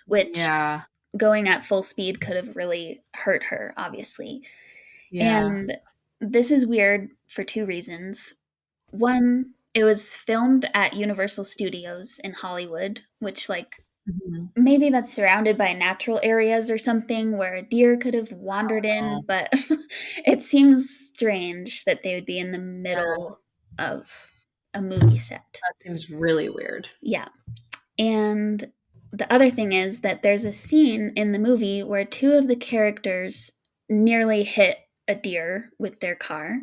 which Yeah. going at full speed could have really hurt her, obviously. Yeah. And this is weird for two reasons. One, it was filmed at Universal Studios in Hollywood, which, like, Mhm. maybe that's surrounded by natural areas or something where a deer could have wandered Oh, in, but it seems strange that they would be in the yeah. middle of a movie set. That seems really weird. Yeah. And the other thing is that there's a scene in the movie where two of the characters nearly hit a deer with their car.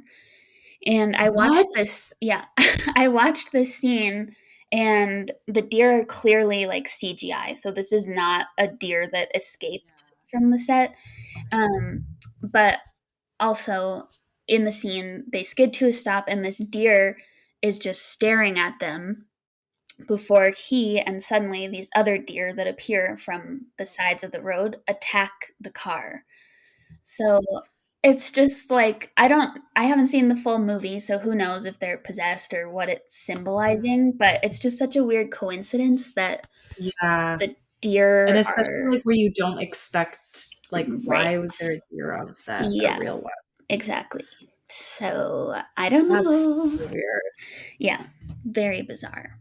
And I watched What? this, yeah, I watched this scene and the deer are clearly like CGI. So this is not a deer that escaped from the set. Um, but also in the scene, they skid to a stop and this deer is just staring at them before he and suddenly these other deer that appear from the sides of the road attack the car. So it's just like I haven't seen the full movie, so who knows if they're possessed or what it's symbolizing, but it's just such a weird coincidence that Yeah. the And deer especially are like where you don't expect like right. why was there a deer on set? A Yeah, real one. exactly. So I don't That's know. so weird. Yeah, very bizarre.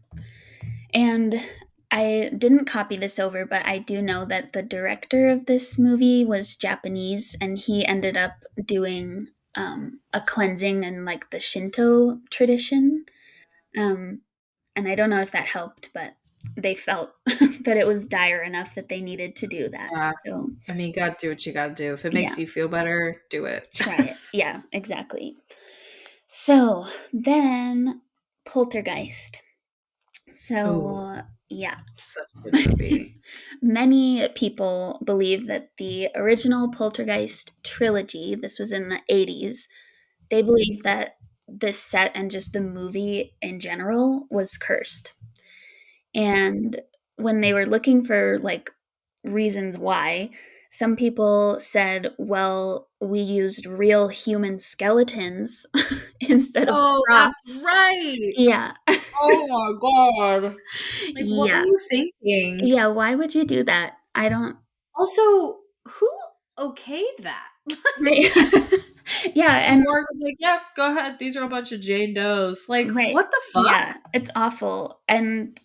And I didn't copy this over, but I do know that the director of this movie was Japanese and he ended up doing a cleansing in like the Shinto tradition. Um, and I don't know if that helped, but they felt that it was dire enough that they needed to do that. Yeah. So, I mean, you gotta do what you gotta do. If it makes yeah, you feel better, do it. try it. Yeah, exactly. So then Poltergeist. Oh, So, yeah. such a good movie. Many people believe that the original Poltergeist trilogy, this was in the 80s, they believe that this set and just the movie in general was cursed. And when they were looking for like reasons why, some people said, well, we used real human skeletons instead of Oh, that's props. right. Yeah. Oh my god. Like, what were Yeah. you thinking? Yeah, why would you do that? I don't Also, who okayed that? right. Yeah, The and morgue was like, "Yeah, go ahead. These are a bunch of Jane Does." Like, right. what the Yeah, fuck? it's awful, and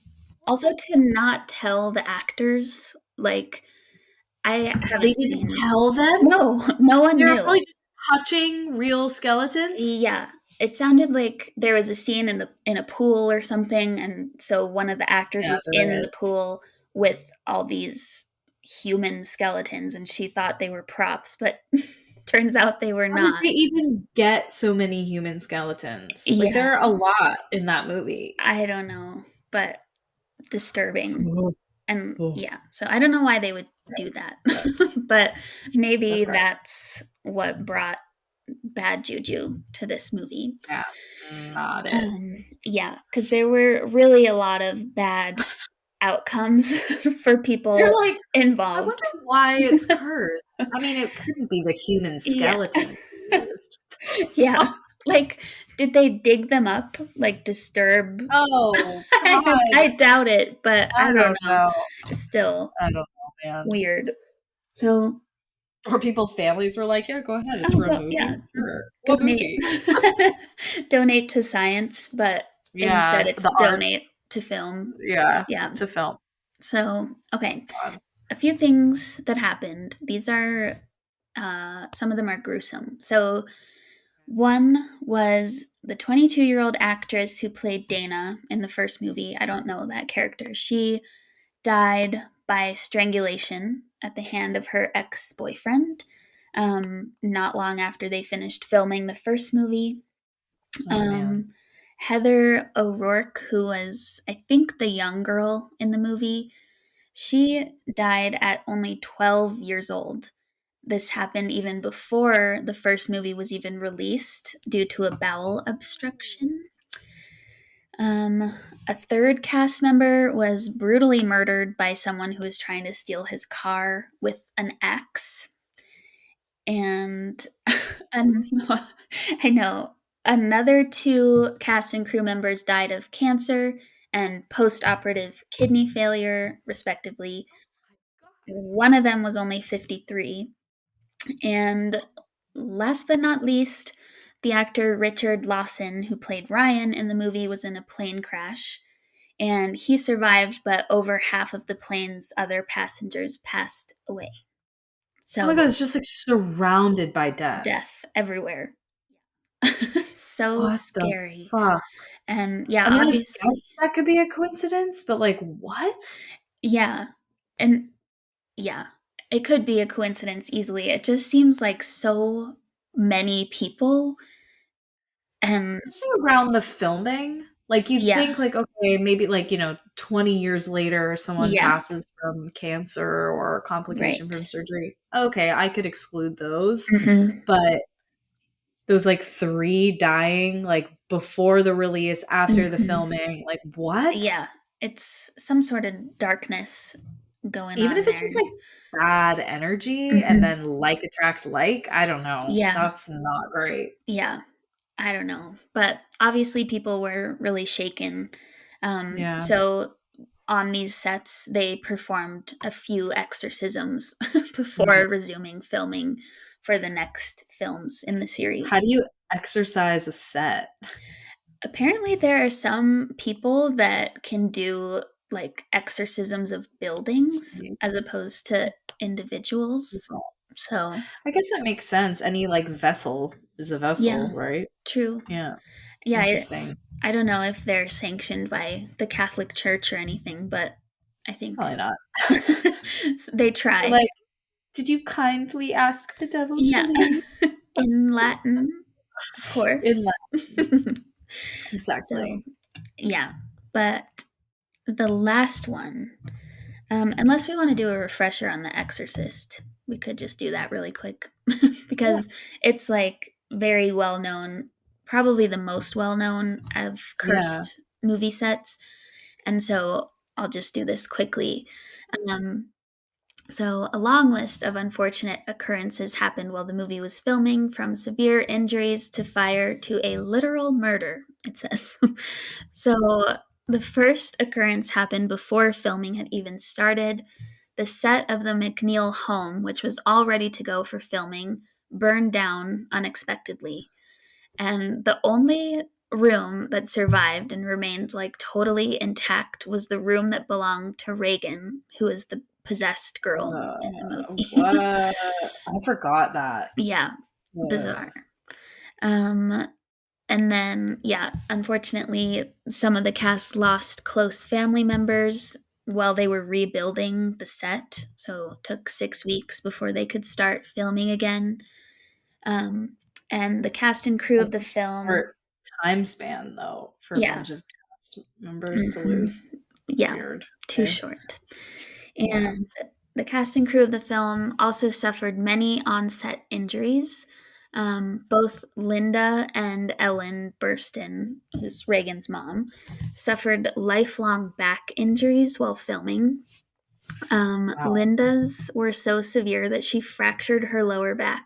also to not tell the actors, like, I They haven't didn't seen tell them? no, no one They were knew. probably just touching real skeletons? Yeah, it sounded like there was a scene in a pool or something, and so one of the actors Yeah, was there in the is. pool with all these human skeletons, and she thought they were props, but turns out they were How did not. they even get so many human skeletons? Like, Yeah, there are a lot in that movie. I don't know, but disturbing. Oh, And oh, yeah, so I don't know why they would do that, right. but maybe That's right. that's what brought bad juju to this movie. Yeah, not it. Yeah, because there were really a lot of bad outcomes for You're people like, I wonder involved. why it's cursed. I mean, it couldn't be the human Yeah, skeleton used. yeah. Like, did they dig them up? Like, disturb? Oh, I God. doubt it, but I I don't don't know. know. Still I don't know, man. weird. So, Or people's families were like, "Yeah, go ahead. It's oh, for a go, yeah, movie. Sure. What donate. movie?" Donate to science, but instead Yeah, it's the art. donate to film. Yeah, Yeah. to film. So, okay. God. A few things that happened. These are, some of them are gruesome. So, one was the 22-year-old actress who played Dana in the first movie, I don't know that character, she died by strangulation at the hand of her ex boyfriend not long after they finished filming the first movie. Oh man. Heather O'Rourke, who was, I think, the young girl in the movie, she died at only 12 years old. This happened even before the first movie was even released due to a bowel obstruction. Um, a third cast member was brutally murdered by someone who was trying to steal his car with an axe. And I know another two cast and crew members died of cancer and post operative kidney failure, respectively. One of them was only 53. And last but not least, the actor Richard Lawson, who played Ryan in the movie, was in a plane crash. And he survived, but over half of the plane's other passengers passed away. Oh my So, god, it's just like surrounded by death. death everywhere. So What the scary. fuck? And yeah, I mean, I obviously, guess that could be a coincidence, but like what? yeah. And yeah, it could be a coincidence easily. It just seems like so many people. And Especially around the filming. Like you'd yeah, think like, okay, maybe like, 20 years later someone yeah, passes from cancer or complication right. from surgery. Okay, I could exclude those. Hmm. But those like three dying like before the release, after the Hmm. filming, like what? Yeah, it's some sort of darkness going Even on if it's just there. like bad energy and Hmm. then like attracts like, I don't know. Yeah, That's not great. yeah. I don't know. But obviously, people were really shaken. Yeah. So on these sets, they performed a few exorcisms Mhm. before resuming filming for the next films in the How do series. you exercise a set? Apparently, there are some people that can do like exorcisms of buildings Sweet. as opposed to individuals. So, I guess that makes sense. Any like vessel is a yeah, vessel, right? true. Yeah. Yeah, Interesting. I don't know if they're sanctioned by the Catholic Church or anything, but I think Probably not. they They're try. like, did you kindly ask the devil to Yeah. leave? In Latin, of In course. Latin. So, Exactly. yeah. But the last one, unless we want to do a refresher on The Exorcist, we could just do that really quick Yeah. because it's like very well known, probably the most well known of Yeah. cursed movie sets. And so I'll just do this quickly. Um, So, a long list of unfortunate occurrences happened while the movie was filming, from severe injuries to fire to a literal murder, it says. So, the first occurrence happened before filming had even started. The set of the McNeil home, which was all ready to go for filming, burned down unexpectedly. And the only room that survived and remained like totally intact was the room that belonged to Reagan, who is the possessed girl in the What? movie. I forgot that. Yeah, Uh, bizarre. Um, and then, yeah, unfortunately, some of the cast lost close family members while they were rebuilding the set. So it took 6 weeks before they could start filming again. Um, and the cast and crew of the that's a film, short time span though for a yeah, bunch of cast members to hmm, lose. It's yeah, weird. too Okay. short. Yeah. And the cast and crew of the film also suffered many on set injuries. Both Linda and Ellen Burstyn, who's Reagan's mom, suffered lifelong back injuries while filming. Wow. Linda's were so severe that she fractured her lower back.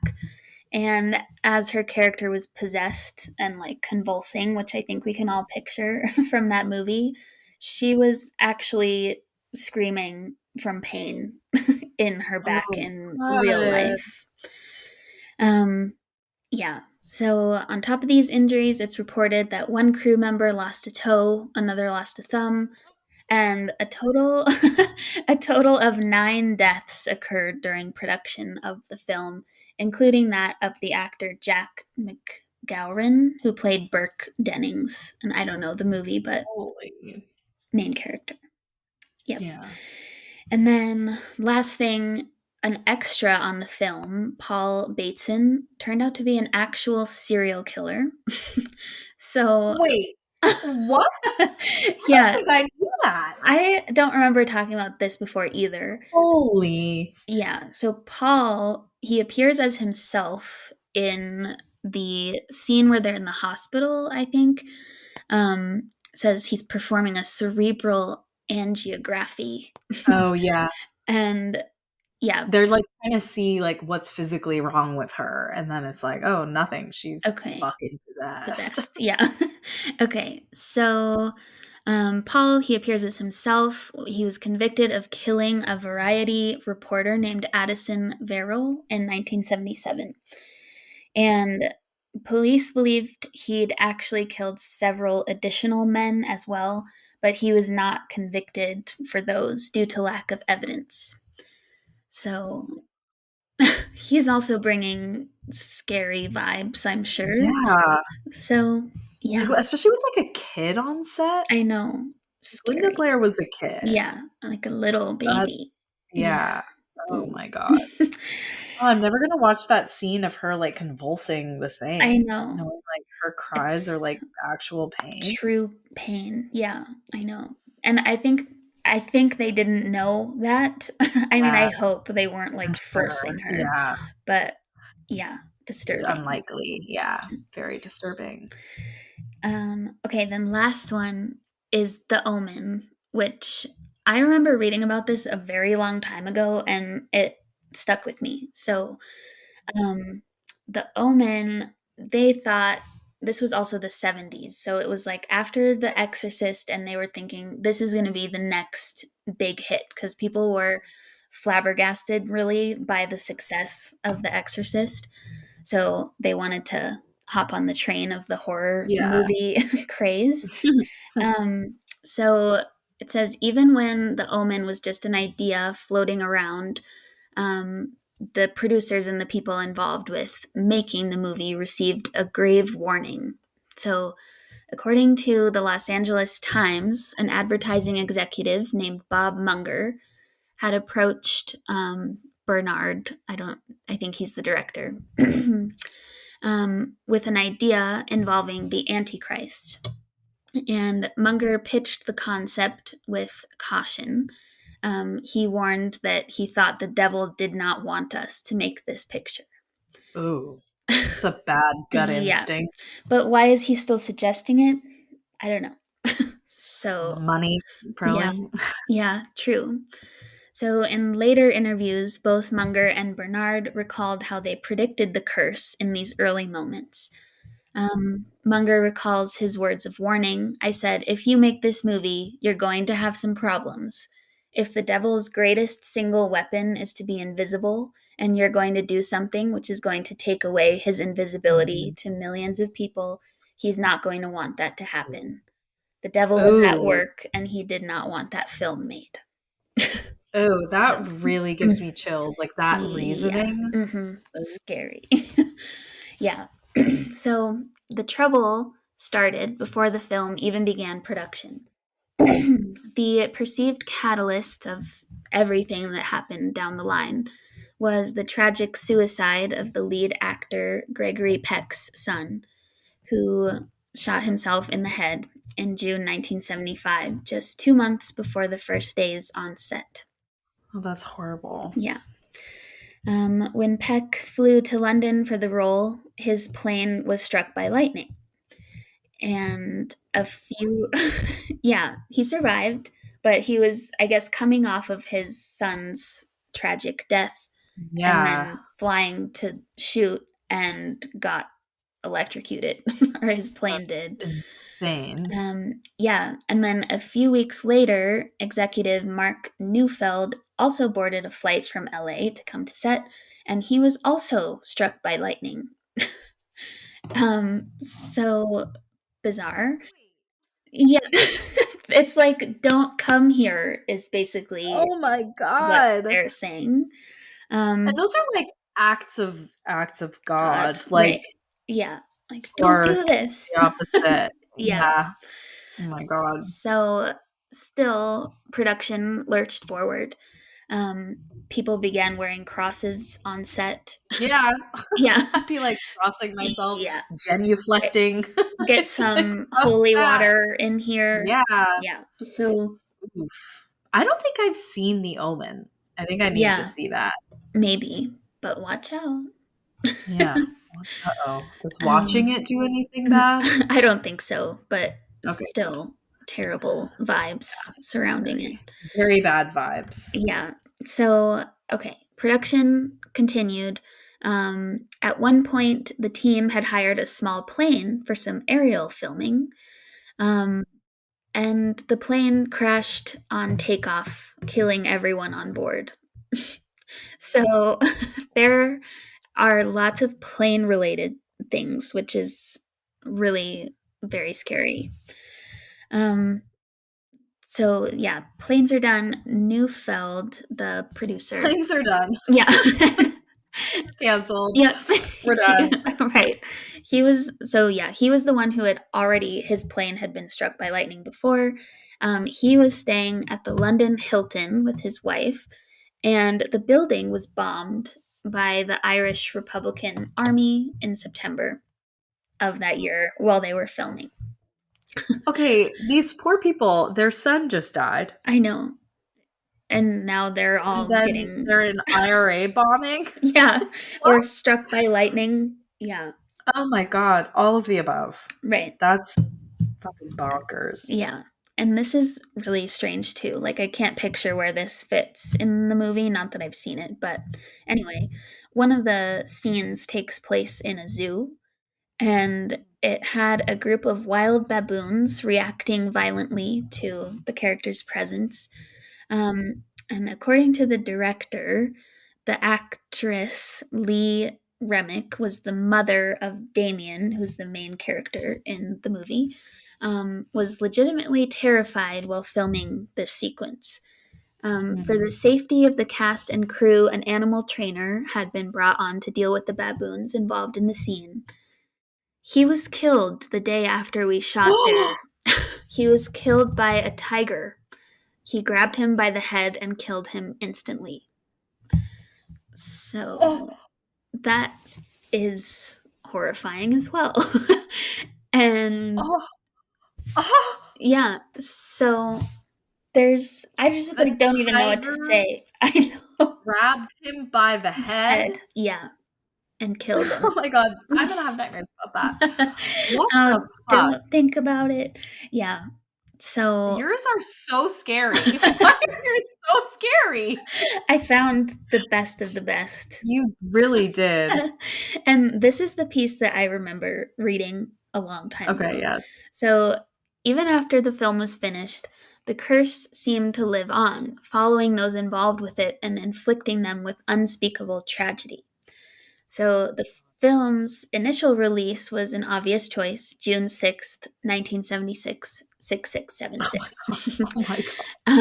And as her character was possessed and like convulsing, which I think we can all picture from that movie, she was actually screaming from pain in her back Oh in real god. life. Um, yeah. So, on top of these injuries, it's reported that one crew member lost a toe, another lost a thumb, and a total of 9 deaths occurred during production of the film, including that of the actor Jack Gowron, who played Burke Dennings. And I don't know the movie, but Holy. main character. Yep. Yeah. And then, last thing, an extra on the film, Paul Bateson, turned out to be an actual serial killer. So, Wait, what? I don't yeah, think I knew that. I don't remember talking about this before either. Holy. Yeah, so Paul, he appears as himself in the scene where they're in the hospital, I think. Says he's performing a cerebral angiography. Oh, yeah. And yeah, They're, like, trying to see, like, what's physically wrong with her, and then it's like, "Oh, nothing. She's okay, fucking possessed." possessed. Yeah. Okay, so Paul, he appears as himself. He was convicted of killing a Variety reporter named Addison Verrill in 1977. And police believed he'd actually killed several additional men as well, but he was not convicted for those due to lack of evidence. So he's also bringing scary vibes, I'm sure. Yeah. So, Like, yeah, especially with, like, a kid on set. I know. Like, Linda Scary. Blair was a kid. Yeah, like a little baby. That's Yeah. yeah. Oh Ooh. my god. Oh, I'm never gonna watch that scene of her, like, convulsing the I same, know. knowing, like, her cries are, It's like, actual pain. true pain. Yeah, I know. And I think they didn't know that. I mean, Yeah, I hope they weren't I'm like sure. forcing her, Yeah. but yeah, It's disturbing. unlikely. Yeah. Very disturbing. Okay, then last one is The Omen, which I remember reading about this a very long time ago and it stuck with me. So, um, The Omen, they thought this was also the 70s. So it was like after The Exorcist, and they were thinking this is going to be the next big hit because people were flabbergasted really by the success of The Exorcist. So they wanted to hop on the train of the horror Yeah. movie craze. So it says even when The Omen was just an idea floating around, um, the producers and the people involved with making the movie received a grave warning. So, according to the Los Angeles Times, an advertising executive named Bob Munger had approached Bernard. I think he's the director. With an idea involving the Antichrist. And Munger pitched the concept with caution. He warned that he thought the devil did not want us to make this picture. Ooh. It's a bad gut Yeah. instinct. But why is he still suggesting it? I don't know. So, Money, yeah. probably. Yeah, true. So, in later interviews, both Munger and Bernard recalled how they predicted the curse in these early moments. Munger recalls his words of warning. I said, if you make this movie, you're going to have some problems. If the devil's greatest single weapon is to be invisible, and you're going to do something which is going to take away his invisibility Mhm. to millions of people, he's not going to want that to happen. The devil was at Ooh. work, and he did not want that film made. Oh, that So, really gives me chills, like, that yeah. reasoning. Scary. Yeah. So the trouble started before the film even began production. The perceived catalyst of everything that happened down the line was the tragic suicide of the lead actor Gregory Peck's son, who shot himself in the head in June 1975, just 2 months before the first days on set. Oh, that's horrible. Yeah. When Peck flew to London for the role, his plane was struck by lightning. And a few, yeah, he survived, but he was, I guess, coming off of his son's tragic death and Yeah. then flying to shoot and got electrocuted, or his plane That's did. insane. Yeah, and then a few weeks later, executive Mark Neufeld also boarded a flight from LA to come to set, and he was also struck by lightning. So bizarre. Yeah, it's like, "Don't come here," is basically Oh my what god. they're saying. And Um, those are, like, acts of God, God, like, right. Yeah. Like, don't Or do this. the opposite. Yeah. Yeah. Oh my god. So, still, production lurched forward. Um, People began wearing crosses on set. Yeah. Yeah. I'd be like crossing myself, Yeah. genuflecting. Get It's like, some fuck holy that. water in here. Yeah. Yeah. So, Oof. I don't think I've seen The Omen. I think I need to yeah, see that. maybe, but watch out. Yeah. Uh-oh. Does watching Um, it do anything bad? I don't think so, but Okay, good. still terrible vibes Yes, it's surrounding it. very, very bad vibes. Yeah. So, okay, production continued. At one point, the team had hired a small plane for some aerial filming, um, and the plane crashed on takeoff, killing everyone on board. So, there are lots of plane related things, which is really very scary. Um, so yeah, planes are done. Neufeld, the producer. Planes are done. Yeah. Canceled. Yep. We're done. Right. He was so yeah, he was the one who had already his plane had been struck by lightning before. He was staying at the London Hilton with his wife, and the building was bombed by the Irish Republican Army in September of that year while they were filming. Okay, these poor people, their son just died. I know. And now they're And all then getting they're in IRA bombing. yeah, What? or struck by lightning. Yeah, Oh my god, all of the above. right. That's fucking bonkers. Yeah. And this is really strange too. Like, I can't picture where this fits in the movie. Not that I've seen it, but anyway, one of the scenes takes place in a zoo, and it had a group of wild baboons reacting violently to the character's presence. And according to the director, the actress Lee Remick was the mother of Damien, who's the main character in the movie, was legitimately terrified while filming this sequence. For the Mhm. safety of the cast and crew, an animal trainer had been brought on to deal with the baboons involved in the scene. He was killed the day after we shot there. He was killed by a tiger. He grabbed him by the head and killed him instantly. Oh, So that is horrifying as well. And oh, oh, yeah, so I just the like don't even know what to tiger say. I know. grabbed him by the head. Head, yeah, and killed Oh him. my god, I'm gonna have nightmares about that. What Oh, the fuck? don't think about it. Yeah. So Yours are so scary. Why are yours so scary? I found the best of the best. You really did. And this is the piece that I remember reading a long time Okay, ago. yes. So, even after the film was finished, the curse seemed to live on, following those involved with it and inflicting them with unspeakable tragedy. So, the film's initial release was an obvious choice, June 6th, 1976, Oh my 6676. god. Oh my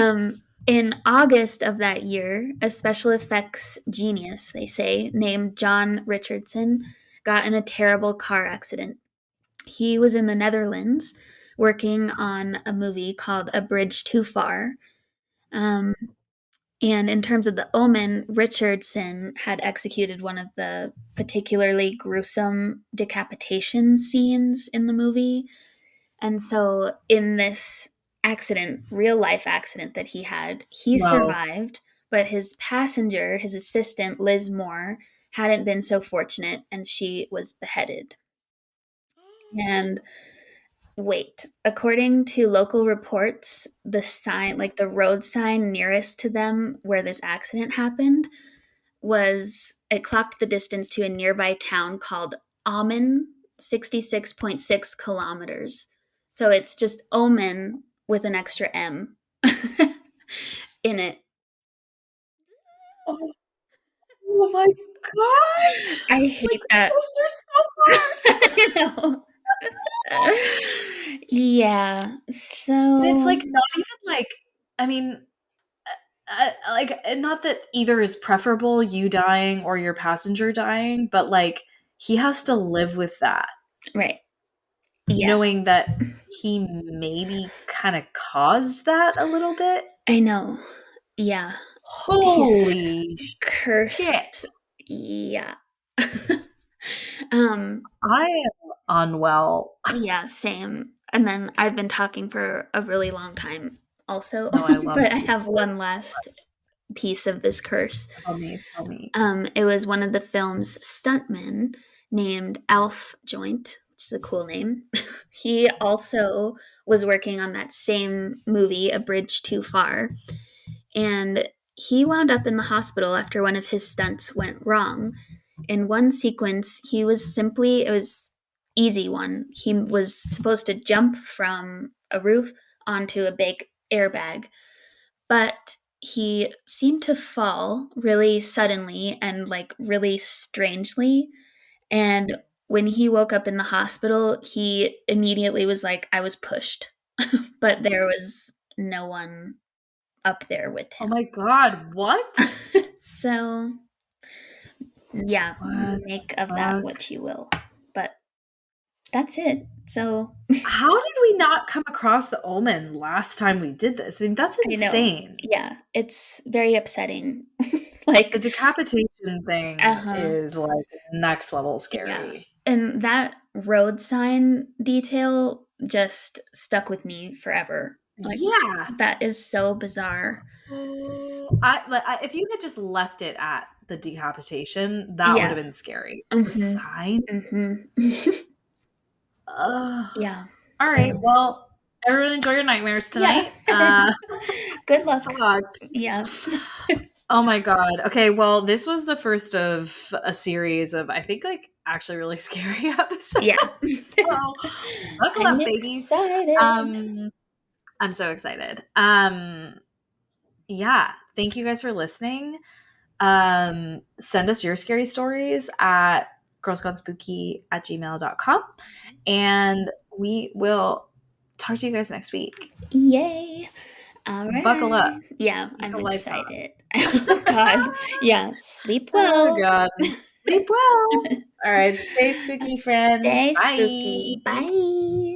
god. In August of that year, a special effects genius, they say, named John Richardson, got in a terrible car accident. He was in the Netherlands working on a movie called A Bridge Too Far. Um, and in terms of the Omen, Richardson had executed one of the particularly gruesome decapitation scenes in the movie. And so, in this accident, real life accident that he had, he Whoa. survived, but his passenger, his assistant, Liz Moore, hadn't been so fortunate and she was beheaded. And wait, according to local reports, the sign, like the road sign nearest to them where this accident happened, it clocked the distance to a nearby town called Amen, 66.6 kilometers. So it's just Omen with an extra M in it. Oh, oh my god. I My hate that. goosebumps are so hard. I know. Yeah. And it's So like not even like, I mean, like not that either is preferable, you dying or your passenger dying, but like he has to live with that. Right. Yeah. knowing that he maybe kind of caused that a little bit. I know. Yeah. He's Holy cursed. shit. Yeah. um I am unwell. yeah, same. And then I've been talking for a really long time also, No, I love but I these have one stories so last much. piece of this curse. Tell me, tell me. It was one of the film's stuntmen named Alf Joint, which is a cool name. He also was working on that same movie, A Bridge Too Far, and he wound up in the hospital after one of his stunts went wrong. In one sequence, it was easy one. He was supposed to jump from a roof onto a big airbag, but he seemed to fall really suddenly and like really strangely. And when he woke up in the hospital, he immediately was like, I was pushed, but there was no one up there with Oh him. my God, what? So, yeah, What make the of that fuck? what you will. But that's it. So, How did we not come across the Omen last time we did this? I mean, that's I know. insane. Yeah, it's very upsetting. The Like, decapitation thing uh-huh. is like next level Yeah. scary. And that road sign detail just stuck with me forever. Like, Yeah. that is so bizarre. Oh, if you had just left it at the decapitation, that would Yeah. have been scary. The Mhm. sign? Mhm. Ugh. Yeah. All right. So, Well, everyone enjoy your nightmares yeah. tonight. Good luck. Fuck. Yeah. Oh my God. Okay. Well, this was the first of a series of, I think, like actually really scary episodes. Yeah. So buckle I'm up, babies. excited. Um, I'm so excited. Yeah. Thank you guys for listening. Send us your scary stories at girlsgonespooky@gmail.com. And we will talk to you guys next week. Yay. All Buckle up. right. Yeah, Keep I'm the lights on. excited. Oh, God. Yeah, sleep Oh, well. God. Sleep well. All right. Stay spooky, friends. Stay spooky. Bye. Bye.